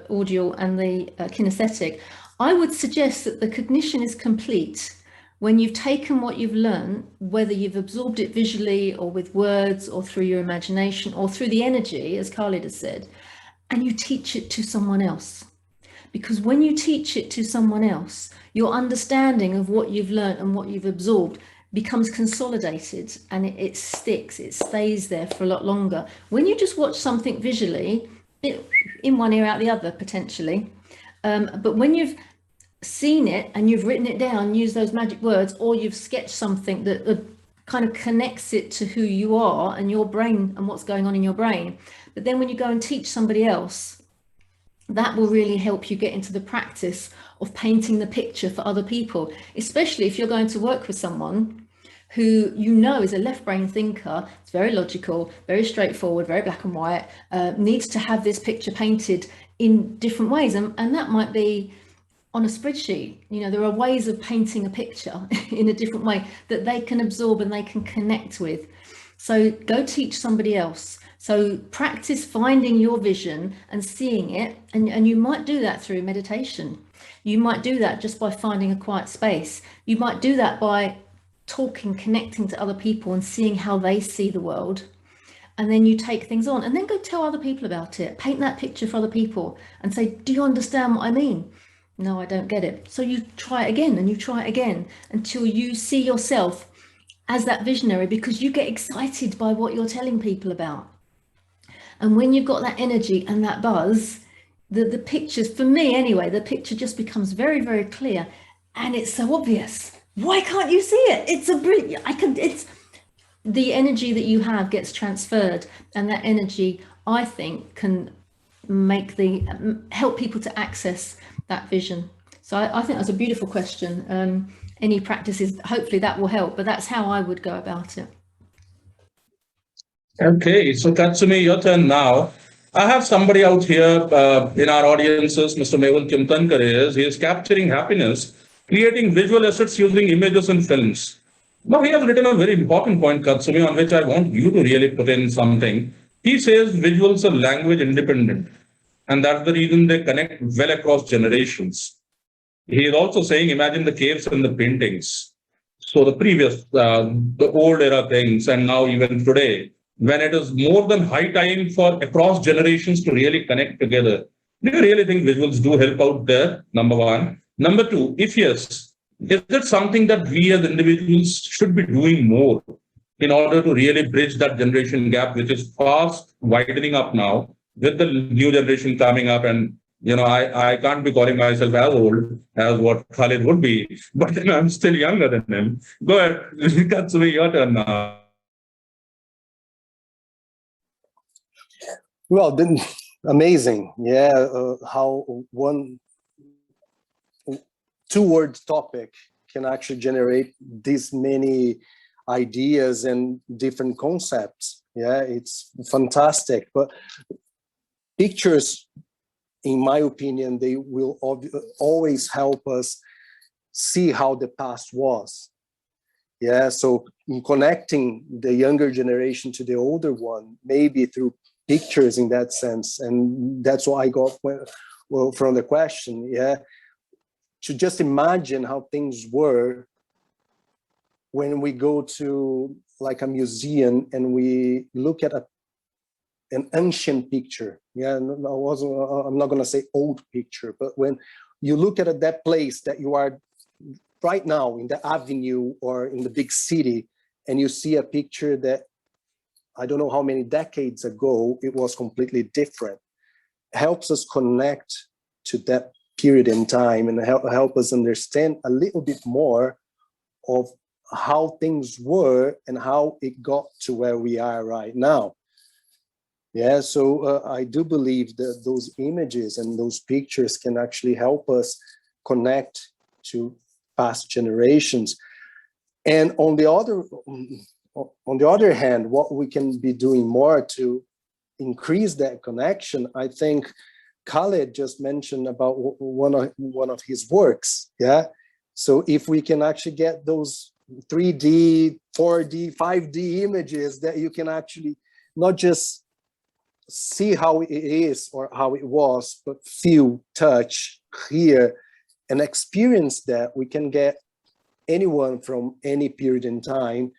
audio and the kinesthetic. I would suggest that the cognition is complete when you've taken what you've learned, whether you've absorbed it visually or with words or through your imagination or through the energy, as Khalid has said, and you teach it to someone else. Because when you teach it to someone else, your understanding of what you've learned and what you've absorbed becomes consolidated, and it sticks, it stays there for a lot longer. When you just watch something visually, in one ear out the other potentially, but when you've seen it and you've written it down, use those magic words, or you've sketched something that kind of connects it to who you are and your brain and what's going on in your brain. But then when you go and teach somebody else, that will really help you get into the practice of painting the picture for other people, especially if you're going to work with someone who you know is a left brain thinker. It's very logical, very straightforward, very black and white, needs to have this picture painted in different ways. And that might be on a spreadsheet. You know, there are ways of painting a picture in a different way that they can absorb and they can connect with. So go teach somebody else. So practice finding your vision and seeing it. And you might do that through meditation. You might do that just by finding a quiet space. You might do that by talking, connecting to other people and seeing how they see the world. And then you take things on and then go tell other people about it. Paint that picture for other people and say, do you understand what I mean? No, I don't get it. So you try it again and you try it again until you see yourself as that visionary, because you get excited by what you're telling people about. And when you've got that energy and that buzz, the pictures, for me anyway, the picture just becomes very, very clear and it's so obvious. Why can't you see it? It's a brilliant, it's the energy that you have gets transferred, and that energy, I think, can make help people to access that vision. So I think that's a beautiful question. Any practices, hopefully that will help, but that's how I would go about it. Okay, so Katsumi, your turn now. I have somebody out here in our audiences, Mr. Mehul Kimtankar he is capturing happiness, creating visual assets using images and films. Now, he has written a very important point, Katsumi, on which I want you to really put in something. He says visuals are language independent, and that's the reason they connect well across generations. He is also saying, imagine the caves and the paintings. So the previous, the old era things, and now even today, when it is more than high time for across generations to really connect together. Do you really think visuals do help out there? Number one. Number two, if yes, is it something that we as individuals should be doing more in order to really bridge that generation gap, which is fast widening up now with the new generation coming up? And, you know, I can't be calling myself as old as what Khalid would be, but then I'm still younger than him. Go ahead, Katsumi, your turn now. Well, then, amazing. Yeah, how one two-word topic can actually generate this many ideas and different concepts. Yeah, it's fantastic. But pictures, in my opinion, they will always help us see how the past was. Yeah, so in connecting the younger generation to the older one, maybe through pictures in that sense. And that's what I got from the question. Yeah, to just imagine how things were when we go to like a museum and we look at an ancient picture. Yeah, I'm not going to say old picture, but when you look at that place that you are right now in the avenue or in the big city, and you see a picture that I don't know how many decades ago it was completely different, helps us connect to that period in time and help us understand a little bit more of how things were and how it got to where we are right now. Yeah, so I do believe that those images and those pictures can actually help us connect to past generations. And on the other hand, what we can be doing more to increase that connection, I think Khalid just mentioned about one of his works. Yeah, so if we can actually get those 3D, 4D, 5D images that you can actually not just see how it is or how it was, but feel, touch, hear, and experience that, we can get anyone from any period in time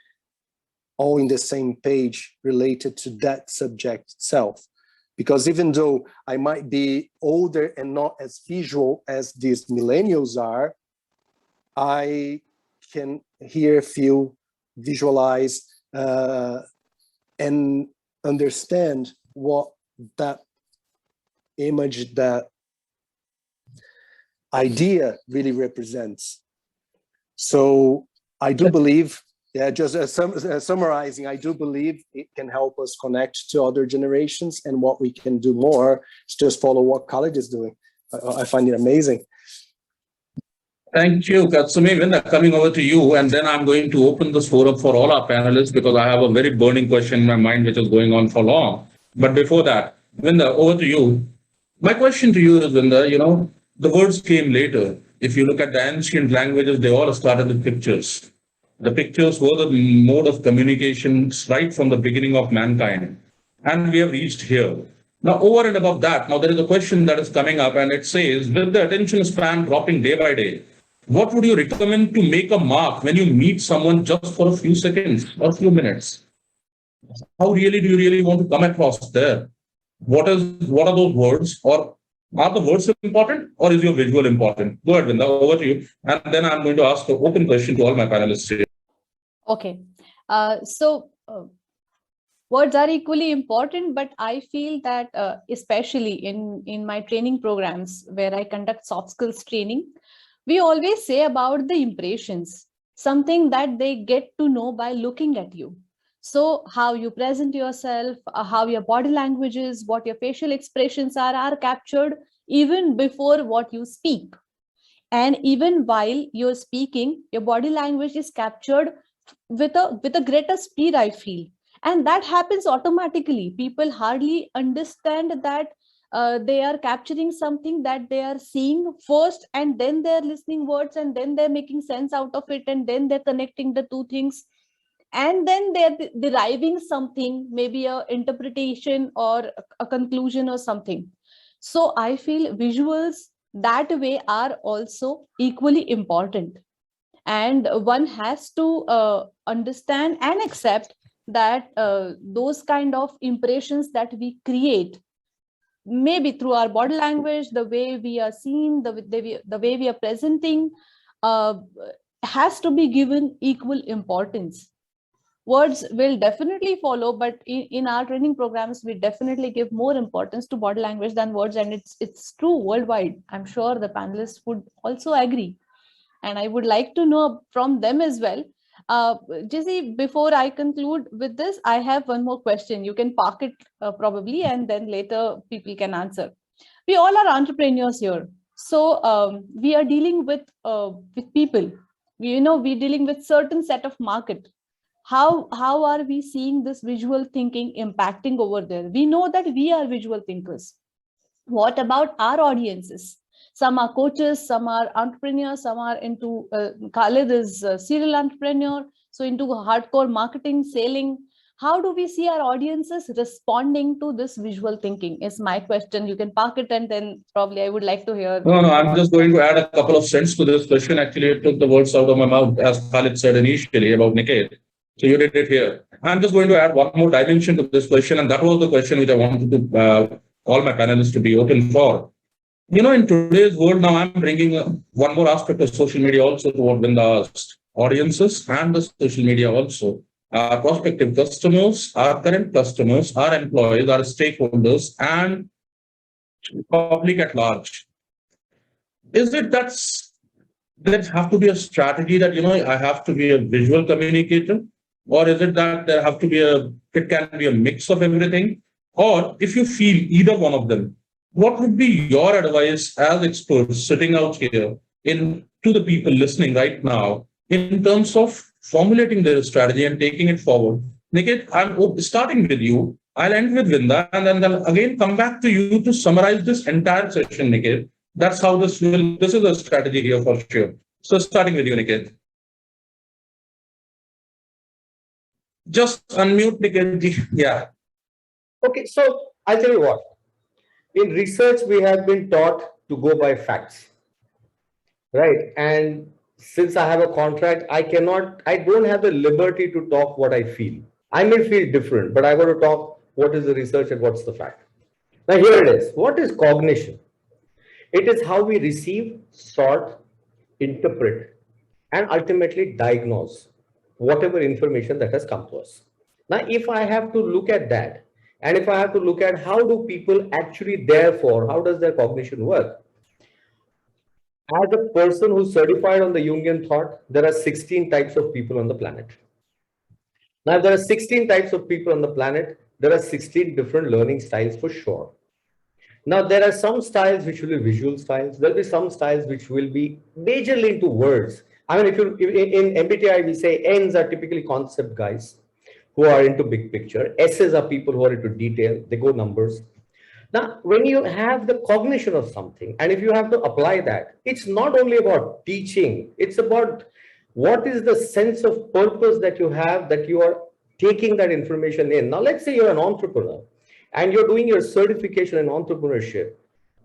all in the same page related to that subject itself. Because even though I might be older and not as visual as these millennials are, I can hear, feel, visualize, and understand what that image, that idea really represents. So I do believe, just summarizing, I do believe it can help us connect to other generations, and what we can do more is just follow what Khalid is doing. I find it amazing. Thank you, Katsumi. Vinda, coming over to you, and then I'm going to open this forum for all our panelists because I have a very burning question in my mind which is going on for long. But before that, Vinda, over to you. My question to you is, Vinda, the words came later. If you look at the ancient languages, they all started with pictures. The pictures were the mode of communication right from the beginning of mankind. And we have reached here. Now, over and above that, now there is a question that is coming up, and it says, with the attention span dropping day by day, what would you recommend to make a mark when you meet someone just for a few seconds or few minutes? How really do you really want to come across there? What are those words, or are the words important, or is your visual important? Go ahead, Vinda, over to you. And then I'm going to ask an open question to all my panelists here. Okay. Words are equally important, but I feel that especially in my training programs where I conduct soft skills training, we always say about the impressions, something that they get to know by looking at you. So how you present yourself, how your body language is, what your facial expressions are captured even before what you speak. And even while you're speaking, your body language is captured with a greater speed, I feel. And that happens automatically. People hardly understand that they are capturing something that they are seeing first, and then they're listening words, and then they're making sense out of it, and then they're connecting the two things, and then they're deriving something, maybe a interpretation or a conclusion or something. So I feel visuals that way are also equally important, and one has to understand and accept that those kind of impressions that we create, maybe through our body language, the way we are seen, the way we are presenting, has to be given equal importance. Words will definitely follow, but in our training programs, we definitely give more importance to body language than words, and it's true worldwide. I'm sure the panelists would also agree, and I would like to know from them as well. GC, before I conclude with this, I have one more question. You can park it probably, and then later people can answer. We all are entrepreneurs here, so we are dealing with people. We're dealing with certain set of market. How are we seeing this visual thinking impacting over there? We know that we are visual thinkers. What about our audiences? Some are coaches, some are entrepreneurs, some are into Khalid is a serial entrepreneur, so into hardcore marketing, selling. How do we see our audiences responding to this visual thinking is my question. You can park it, and then probably I would like to hear. No, I'm just going to add a couple of cents to this question. Actually, it took the words out of my mouth, as Khalid said initially about Niket. So you did it here. I'm just going to add one more dimension to this question, and that was the question which I wanted to all my panelists to be open for. In today's world now, I'm bringing one more aspect of social media also to what Vinda asked. Audiences and the social media also. Our prospective customers, our current customers, our employees, our stakeholders, and public at large. Is it that there have to be a strategy that, I have to be a visual communicator? Or is it that it can be a mix of everything? Or if you feel either one of them, what would be your advice as experts sitting out here to the people listening right now in terms of formulating their strategy and taking it forward? Niket, I'm starting with you. I'll end with Vinda, and then again come back to you to summarize this entire session, Niket. That's how this is a strategy here for sure. So starting with you, Niket. Just unmute Niket. Yeah. Okay, so I'll tell you what. In research, we have been taught to go by facts, right? And since I have a contract, I don't have the liberty to talk what I feel. I may feel different, but I got to talk what is the research and what's the fact. Now, here it is. What is cognition? It is how we receive, sort, interpret, and ultimately diagnose whatever information that has come to us. Now, if I have to look at that, and if I have to look at how do people actually, therefore, how does their cognition work? As a person who's certified on the Jungian thought, there are 16 types of people on the planet. Now, if there are 16 types of people on the planet, there are 16 different learning styles for sure. Now, there are some styles which will be visual styles. There'll be some styles which will be majorly into words. I mean, in MBTI, we say N's are typically concept guys who are into big picture. S's are people who are into detail. They go numbers. Now, when you have the cognition of something, and if you have to apply that, it's not only about teaching, it's about what is the sense of purpose that you have, that you are taking that information in. Now, let's say you're an entrepreneur and you're doing your certification in entrepreneurship.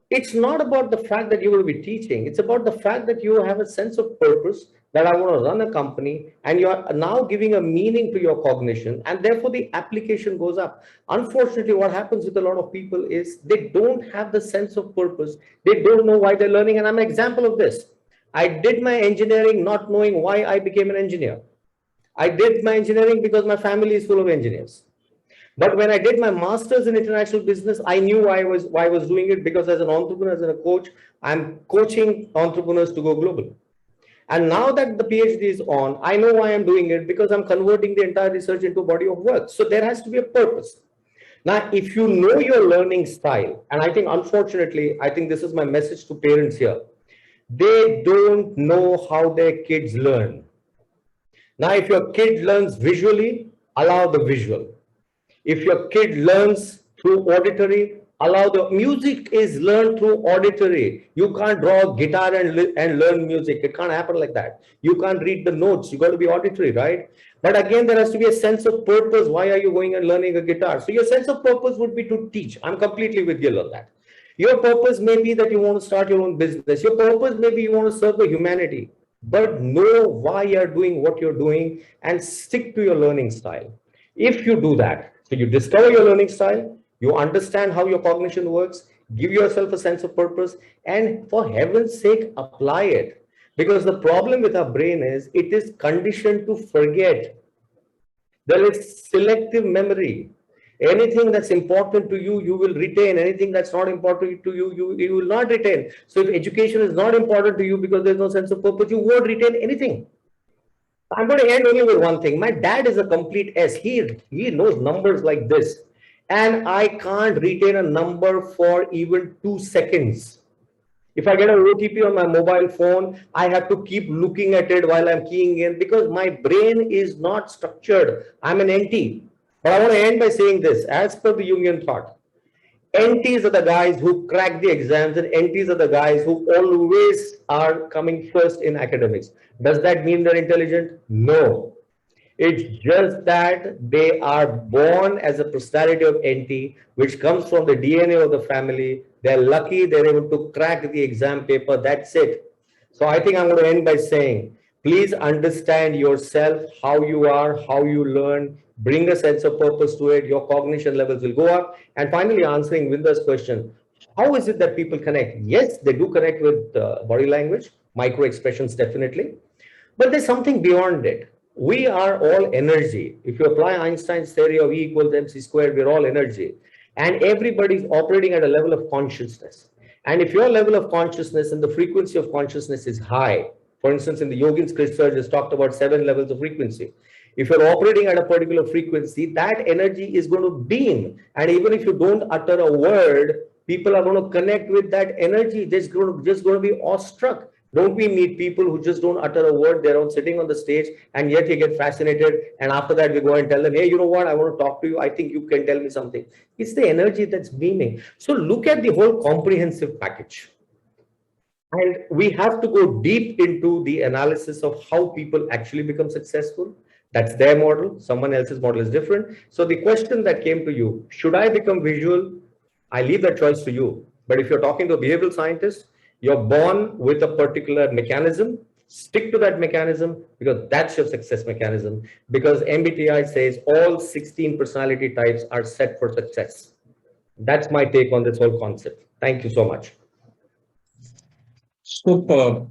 It's not about the fact that you will be teaching. It's about the fact that you have a sense of purpose, that I want to run a company, and you are now giving a meaning to your cognition, and therefore the application goes up. Unfortunately, what happens with a lot of people is they don't have the sense of purpose. They don't know why they're learning. And I'm an example of this. I did my engineering not knowing why I became an engineer. I did my engineering because my family is full of engineers. But when I did my master's in international business, I knew why I was doing it, because as an entrepreneur, as a coach, I'm coaching entrepreneurs to go global. And now that the PhD is on, I know why I'm doing it, because I'm converting the entire research into a body of work. So there has to be a purpose. Now, if you know your learning style, and I think, unfortunately, I think this is my message to parents here, they don't know how their kids learn. Now, if your kid learns visually, allow the visual. If your kid learns through auditory, allow the music is learned through auditory. You can't draw a guitar and learn music. It can't happen like that. You can't read the notes. You got to be auditory, right? But again, there has to be a sense of purpose. Why are you going and learning a guitar? So your sense of purpose would be to teach. I'm completely with Gill on that. Your purpose may be that you want to start your own business. Your purpose may be you want to serve the humanity. But know why you're doing what you're doing and stick to your learning style. If you do that, so you discover your learning style, you understand how your cognition works, give yourself a sense of purpose, and for heaven's sake, apply it. Because the problem with our brain is it is conditioned to forget. There is selective memory. Anything that's important to you, you will retain. Anything that's not important to you, you will not retain. So if education is not important to you because there's no sense of purpose, you won't retain anything. I'm going to end only with one thing. My dad is a complete S. He knows numbers like this. And I can't retain a number for even 2 seconds. If I get an OTP on my mobile phone, I have to keep looking at it while I'm keying in, because my brain is not structured. I'm an NT. But I want to end by saying this, as per the Jungian thought. NTs are the guys who crack the exams, and NTs are the guys who always are coming first in academics. Does that mean they're intelligent? No. It's just that they are born as a personality of NT, which comes from the DNA of the family. They're lucky they're able to crack the exam paper. That's it. So I think I'm going to end by saying, please understand yourself, how you are, how you learn, bring a sense of purpose to it. Your cognition levels will go up. And finally, answering Vinda's question, how is it that people connect? Yes, they do connect with body language, micro expressions, definitely. But there's something beyond it. We are all energy. If you apply Einstein's theory of E equals mc squared, we're all energy. And everybody's operating at a level of consciousness. And if your level of consciousness and the frequency of consciousness is high, for instance, in the Yogin's research is talked about 7 levels of frequency. If you're operating at a particular frequency, that energy is going to beam. And even if you don't utter a word, people are going to connect with that energy. They're just going to be awestruck. Don't we meet people who just don't utter a word? They're all sitting on the stage, and yet you get fascinated. And after that, we go and tell them, hey, you know what? I want to talk to you. I think you can tell me something. It's the energy that's beaming. So look at the whole comprehensive package. And we have to go deep into the analysis of how people actually become successful. That's their model. Someone else's model is different. So the question that came to you, should I become visual? I leave that choice to you. But if you're talking to a behavioral scientist, you're born with a particular mechanism. Stick to that mechanism because that's your success mechanism. Because MBTI says all 16 personality types are set for success. That's my take on this whole concept. Thank you so much. Super.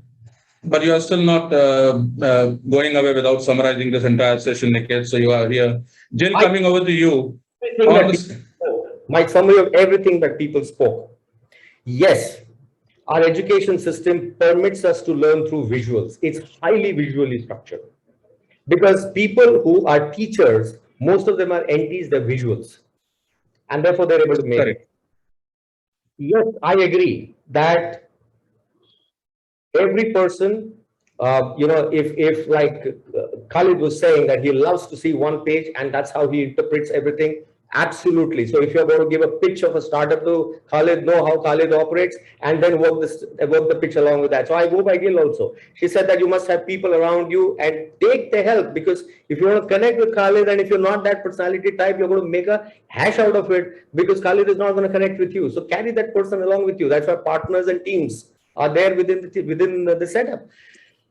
But you are still not going away without summarizing this entire session, Niket. So you are here. Jill, coming over to you. My summary of everything that people spoke. Yes, our education system permits us to learn through visuals. It's highly visually structured. Because people who are teachers, most of them are NTs, they're visuals. And therefore they're able to make it. Yes, I agree that every person, if like Khalid was saying that he loves to see one page and that's how he interprets everything, absolutely. So if you're going to give a pitch of a startup to Khalid, know how Khalid operates, and then work the pitch along with that. So I go by Gill also. She said that you must have people around you and take the help, because if you want to connect with Khalid and if you're not that personality type, you're going to make a hash out of it because Khalid is not going to connect with you. So carry that person along with you. That's why partners and teams are there within the setup.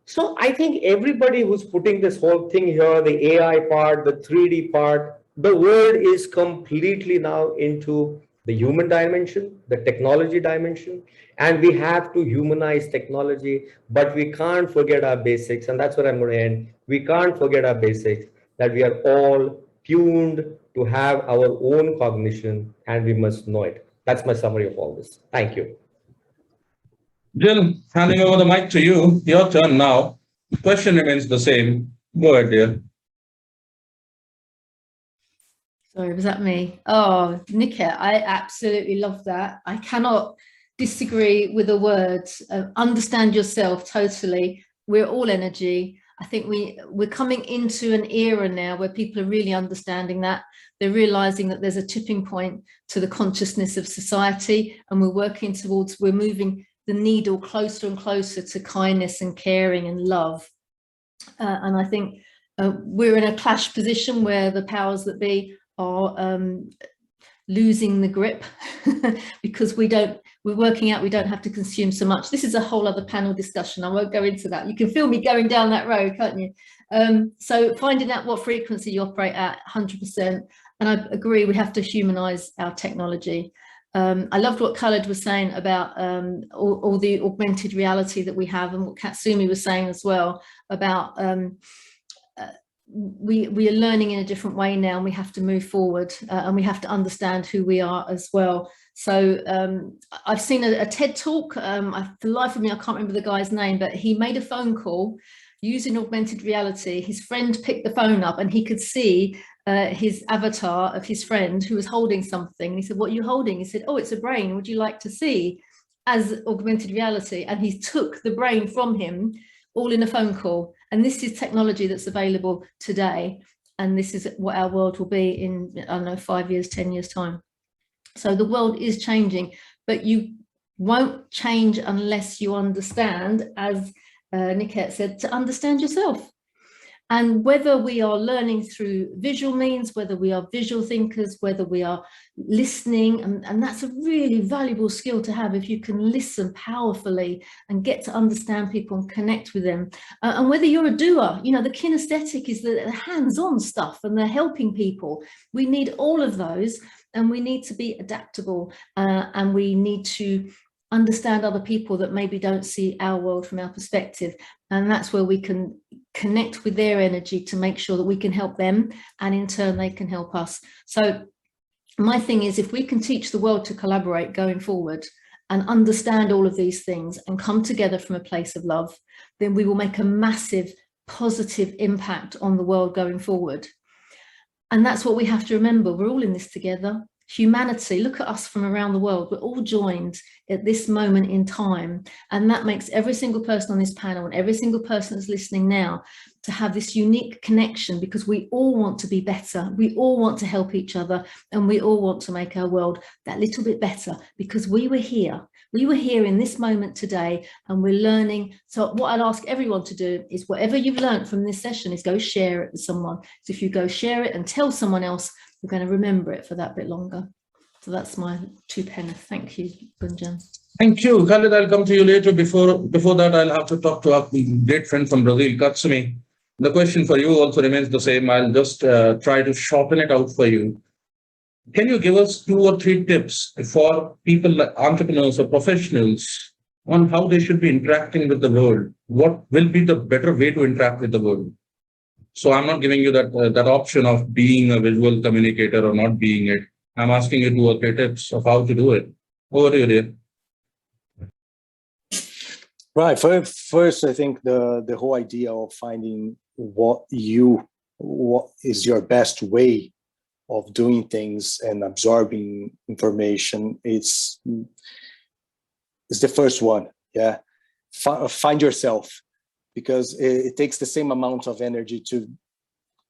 So I think everybody who's putting this whole thing here, the AI part, the 3D part, the world is completely now into the human dimension, the technology dimension, and we have to humanize technology, but we can't forget our basics, and that's where I'm going to end. We can't forget our basics, that we are all tuned to have our own cognition, and we must know it. That's my summary of all this. Thank you. Jill, handing over the mic to you. Your turn now. The question remains the same. Go ahead, dear. Sorry, was that me? Oh, Niket, I absolutely love that. I cannot disagree with the words. Understand yourself totally. We're all energy. I think we're coming into an era now where people are really understanding that. They're realizing that there's a tipping point to the consciousness of society, and we're moving the needle closer and closer to kindness and caring and love. And I think we're in a clash position where the powers that be are losing the grip because we're working out we don't have to consume so much. This is a whole other panel discussion. I won't go into that. You can feel me going down that road, can't you? So finding out what frequency you operate at, 100%. And I agree, we have to humanize our technology. I loved what Khalid was saying about all the augmented reality that we have, and what Katsumi was saying as well about we are learning in a different way now, and we have to move forward and we have to understand who we are as well. So I've seen a TED talk, for the life of me I can't remember the guy's name, but he made a phone call using augmented reality. His friend picked the phone up and he could see his avatar of his friend who was holding something. And he said, "What are you holding?" He said, "Oh, it's a brain. Would you like to see?" As augmented reality. And he took the brain from him, all in a phone call. And this is technology that's available today. And this is what our world will be in, I don't know, 5 years, 10 years time. So the world is changing, but you won't change unless you understand, as Niket said, to understand yourself. And whether we are learning through visual means, whether we are visual thinkers, whether we are listening, and that's a really valuable skill to have if you can listen powerfully and get to understand people and connect with them. And whether you're a doer, you know, the kinesthetic is the hands-on stuff and the helping people. We need all of those, and we need to be adaptable, and we need to understand other people that maybe don't see our world from our perspective. And that's where we can connect with their energy to make sure that we can help them, and in turn they can help us. So my thing is, if we can teach the world to collaborate going forward and understand all of these things and come together from a place of love, then we will make a massive positive impact on the world going forward. And that's what we have to remember. We're all in this together. humanity. Look at us from around the world. We're all joined at this moment in time. And that makes every single person on this panel and every single person that's listening now to have this unique connection, because we all want to be better. We all want to help each other, and we all want to make our world that little bit better, because we were here. We were here in this moment today, and we're learning. So what I'd ask everyone to do is, whatever you've learned from this session, is go share it with someone. So if you go share it and tell someone else, you're going to remember it for that bit longer. So that's my 2 pence. Thank you, Gunjan. Thank you, Khalid. I'll come to you later. Before that, I'll have to talk to our great friend from Brazil, Katsumi. The question for you also remains the same. I'll just try to shorten it out for you. Can you give us 2 or 3 tips for people like entrepreneurs or professionals on how they should be interacting with the world? What will be the better way to interact with the world? So I'm not giving you that option of being a visual communicator or not being it. I'm asking you 2 or 3 tips of how to do it. Over to you, dear. Right. First, I think the whole idea of finding what is your best way of doing things and absorbing information is the first one. Yeah. Find yourself, because it takes the same amount of energy to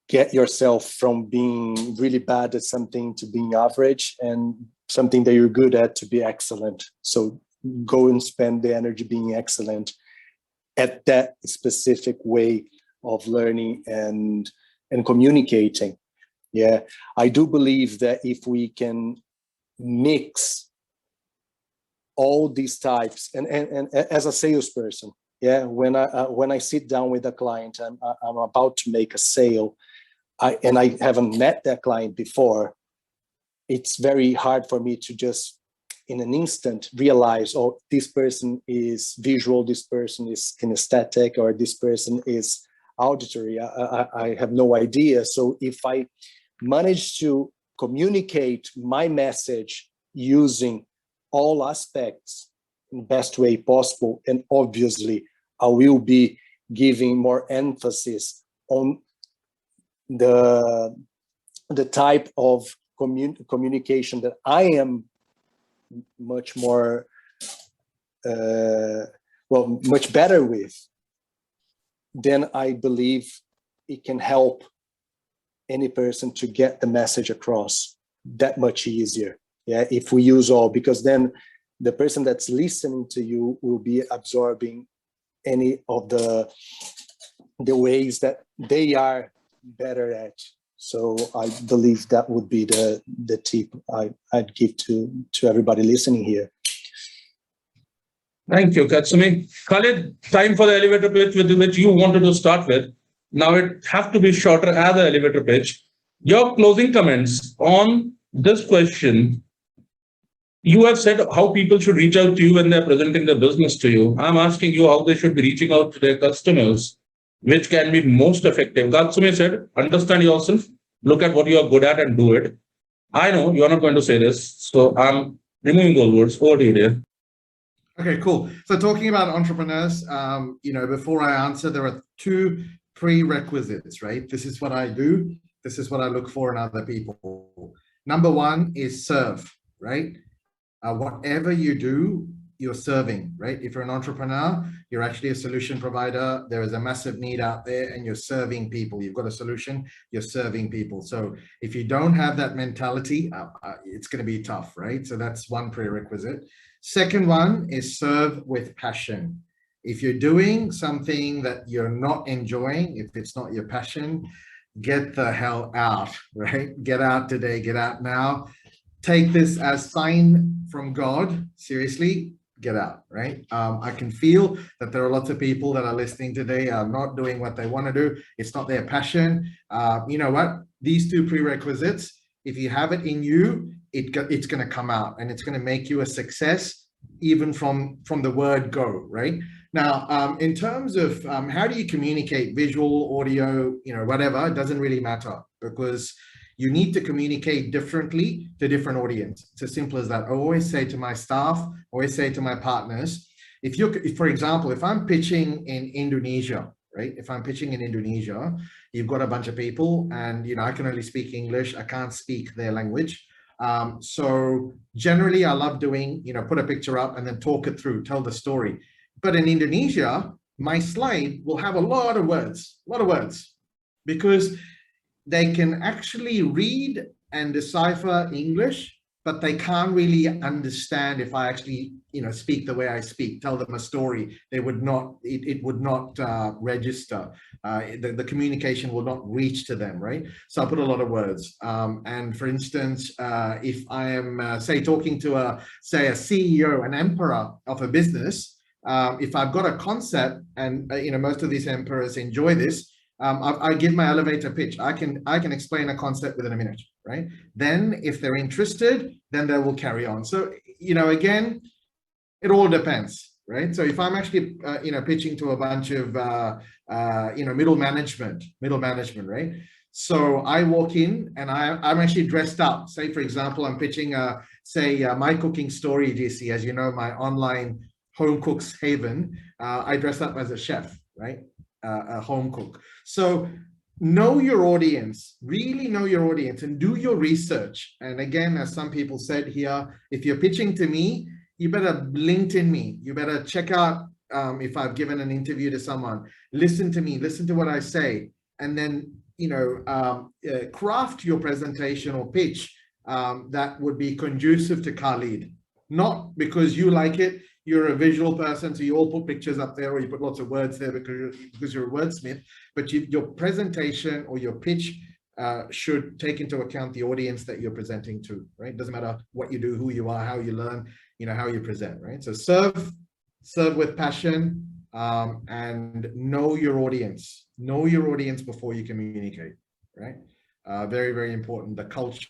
get yourself from being really bad at something to being average, and something that you're good at to be excellent. So go and spend the energy being excellent at that specific way of learning and communicating. Yeah, I do believe that if we can mix all these types, and as a salesperson, yeah, when I sit down with a client, I'm about to make a sale, and I haven't met that client before, it's very hard for me to just in an instant realize, oh, this person is visual, this person is kinesthetic, or this person is auditory. I have no idea. So if I manage to communicate my message using all aspects in the best way possible, and obviously I will be giving more emphasis on the type of communication that I am much more much better with, then I believe it can help any person to get the message across that much easier. Yeah, if we use all, because then the person that's listening to you will be absorbing any of the ways that they are better at. So I believe that would be the tip I'd give to everybody listening here. Thank you, Katsumi. Khalid, time for the elevator pitch with which you wanted to start with. Now it has to be shorter as the elevator pitch. Your closing comments on this question. You have said how people should reach out to you when they're presenting their business to you. I'm asking you how they should be reaching out to their customers, which can be most effective. Katsumi said, understand yourself, look at what you are good at and do it. I know you're not going to say this, so I'm removing those words. Over to you, dear. Okay, cool. So talking about entrepreneurs, before I answer, there are 2 prerequisites, right? This is what I do. This is what I look for in other people. Number 1 is serve, right? Whatever you do, you're serving, right? If you're an entrepreneur, you're actually a solution provider. There is a massive need out there and you're serving people. You've got a solution, you're serving people. So if you don't have that mentality, it's going to be tough, right? So that's 1 prerequisite. Second one is serve with passion. If you're doing something that you're not enjoying, if it's not your passion, get the hell out, right? Get out today, get out now. Take this as sign from God. Seriously, get out, right? I can feel that there are lots of people that are listening today are not doing what they want to do. It's not their passion. You know what? These 2 prerequisites, if you have it in you, it's going to come out and it's going to make you a success, even from the word go, right? Now, in terms of how do you communicate, visual, audio, whatever, it doesn't really matter, because you need to communicate differently to different audience. It's as simple as that. I always say to my staff, always say to my partners, if for example, if I'm pitching in Indonesia, right? If I'm pitching in Indonesia, you've got a bunch of people and, I can only speak English. I can't speak their language. So generally, I love doing, put a picture up and then talk it through, tell the story. But in Indonesia, my slide will have a lot of words, because they can actually read and decipher English, but they can't really understand if I actually, speak the way I speak, tell them a story. They would not, it would not register. The communication will not reach to them, right? So I put a lot of words. And for instance, if I am, say, talking to a CEO, an emperor of a business, if I've got a concept, and most of these emperors enjoy this, I give my elevator pitch. I can explain a concept within a minute, right? Then if they're interested, then they will carry on. So, again, it all depends, right? So if I'm actually, pitching to a bunch of, middle management, right? So I walk in and I'm actually dressed up. Say, for example, I'm pitching, my cooking story, GC, as you know, my online home cook's haven. I dress up as a chef, right? A home cook. So know your audience, really know your audience, and do your research. And again, as some people said here, if you're pitching to me, you better LinkedIn me. You better check out if I've given an interview to someone. Listen to me, listen to what I say, and then craft your presentation or pitch that would be conducive to Khalid. Not because you like it, you're a visual person, so you all put pictures up there, or you put lots of words there because you're a wordsmith, but your presentation or your pitch should take into account the audience that you're presenting to, right? Doesn't matter what you do, who you are, how you learn, how you present, right? So serve with passion, and know your audience. Know your audience before you communicate, right? Very, very important. The culture,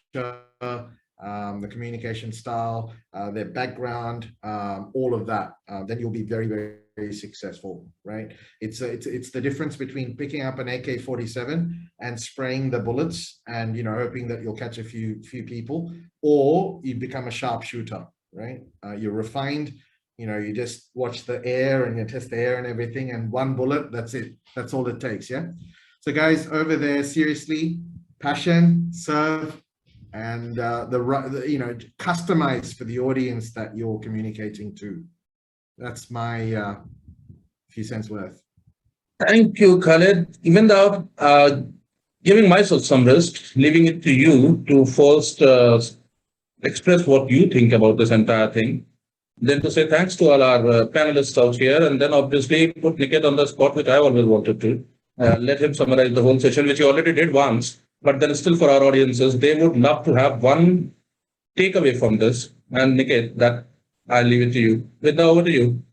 the communication style, their background, all of that. Then you'll be very, very, very successful, right? It's the difference between picking up an AK-47 and spraying the bullets and hoping that you'll catch a few people, or you become a sharpshooter, right? You're refined. You just watch the air and you test the air and everything, and one bullet, that's it. That's all it takes, yeah? So guys, over there, seriously, passion, serve, and customize for the audience that you're communicating to. That's my few cents worth. Thank you, Khalid. Even though giving myself some risk, leaving it to you to first express what you think about this entire thing, then to say thanks to all our panelists out here, and then obviously put Niket on the spot, which I always wanted to. Let him summarize the whole session, which he already did once, but then still for our audiences, they would love to have one takeaway from this. And Niket, that I'll leave it to you. Vinda, over to you.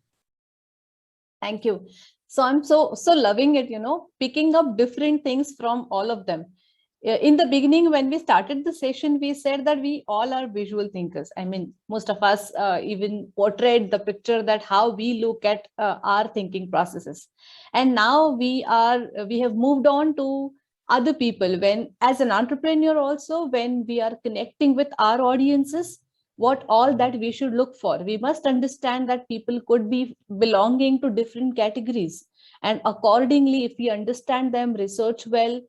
Thank you. So I'm so loving it, picking up different things from all of them. In the beginning, when we started the session, we said that we all are visual thinkers. I mean, most of us even portrayed the picture that how we look at our thinking processes. And now we have moved on to other people. When, as an entrepreneur also, when we are connecting with our audiences, what all that we should look for. We must understand that people could be belonging to different categories. And accordingly, if we understand them, research well,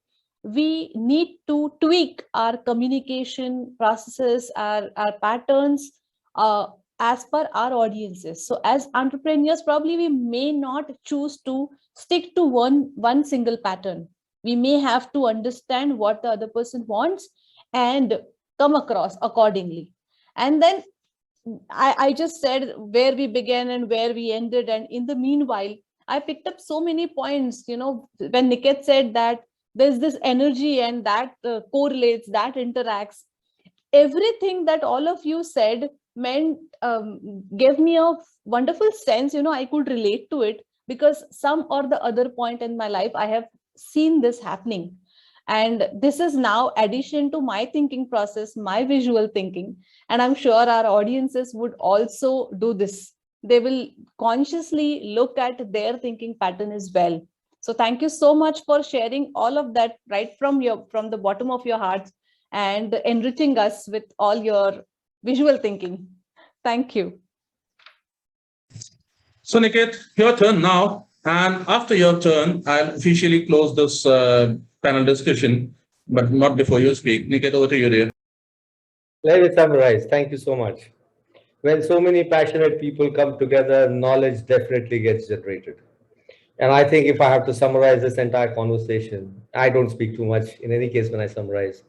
we need to tweak our communication processes, our patterns as per our audiences. So as entrepreneurs, probably we may not choose to stick to one single pattern. We may have to understand what the other person wants and come across accordingly. And then I just said where we began and where we ended. And in the meanwhile, I picked up so many points, when Niket said that there's this energy and that correlates, that interacts. Everything that all of you said gave me a wonderful sense, I could relate to it, because some or the other point in my life, I have seen this happening. And this is now addition to my thinking process, my visual thinking. And I'm sure our audiences would also do this. They will consciously look at their thinking pattern as well. So thank you so much for sharing all of that right from the bottom of your heart and enriching us with all your visual thinking. Thank you. So Niket, your turn now. And after your turn, I'll officially close this panel discussion, but not before you speak. Niket, over to you, dear. Let me summarize. Thank you so much. When so many passionate people come together, knowledge definitely gets generated. And I think if I have to summarize this entire conversation, I don't speak too much in any case when I summarize.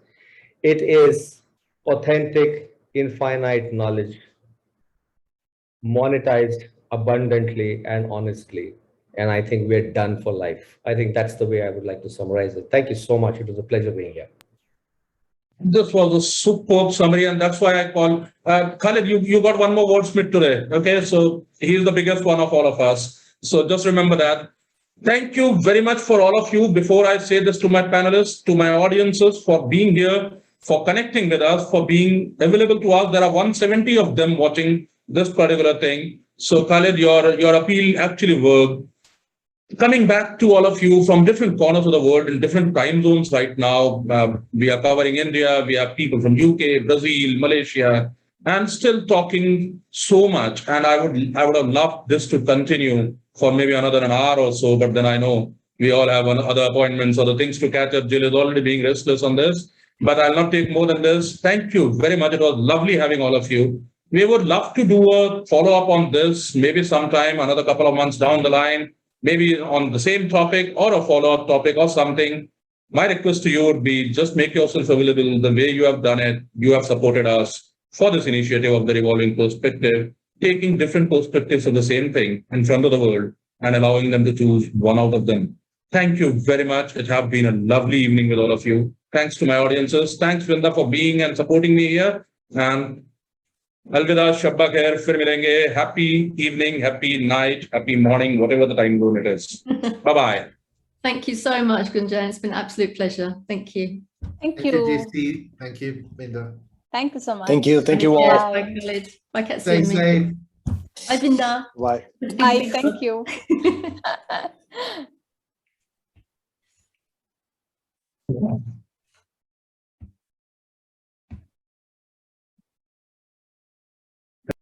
It is authentic, infinite knowledge, monetized abundantly and honestly. And I think we're done for life. I think that's the way I would like to summarize it. Thank you so much. It was a pleasure being here. This was a superb summary, and that's why I call Khalid. You got one more wordsmith today. Okay, so he's the biggest one of all of us. So just remember that. Thank you very much for all of you. Before I say this to my panelists, to my audiences, for being here, for connecting with us, for being available to us. There are 170 of them watching this particular thing. So Khalid, your appeal actually worked. Coming back to all of you from different corners of the world in different time zones right now, we are covering India, we have people from UK, Brazil, Malaysia, and still talking so much. And I would have loved this to continue for maybe another an hour or so, but then I know we all have other appointments, other things to catch up. Jill is already being restless on this, but I'll not take more than this. Thank you very much. It was lovely having all of you. We would love to do a follow-up on this, maybe sometime, another couple of months down the line, maybe on the same topic or a follow-up topic or something. My request to you would be just make yourself available the way you have done it. You have supported us for this initiative of the Revolving Perspective, taking different perspectives of the same thing in front of the world and allowing them to choose one out of them. Thank you very much. It has been a lovely evening with all of you. Thanks to my audiences. Thanks, Vinda, for being and supporting me here. And अलविदा शब्बा खैर फिर मिलेंगे happy evening happy night happy morning whatever the time zone it is bye bye Thank you so much, Gunjan. It's been an absolute pleasure. Thank you. Thank Thank you. you, GC. Thank you, Vinda. Thank you so much. Thank you. Thank you all. Yes, Bye. bye, Khalid. Bye, Stay Katsumi. safe. Bye, Vinda. Bye. Bye. Thank you. Yeah.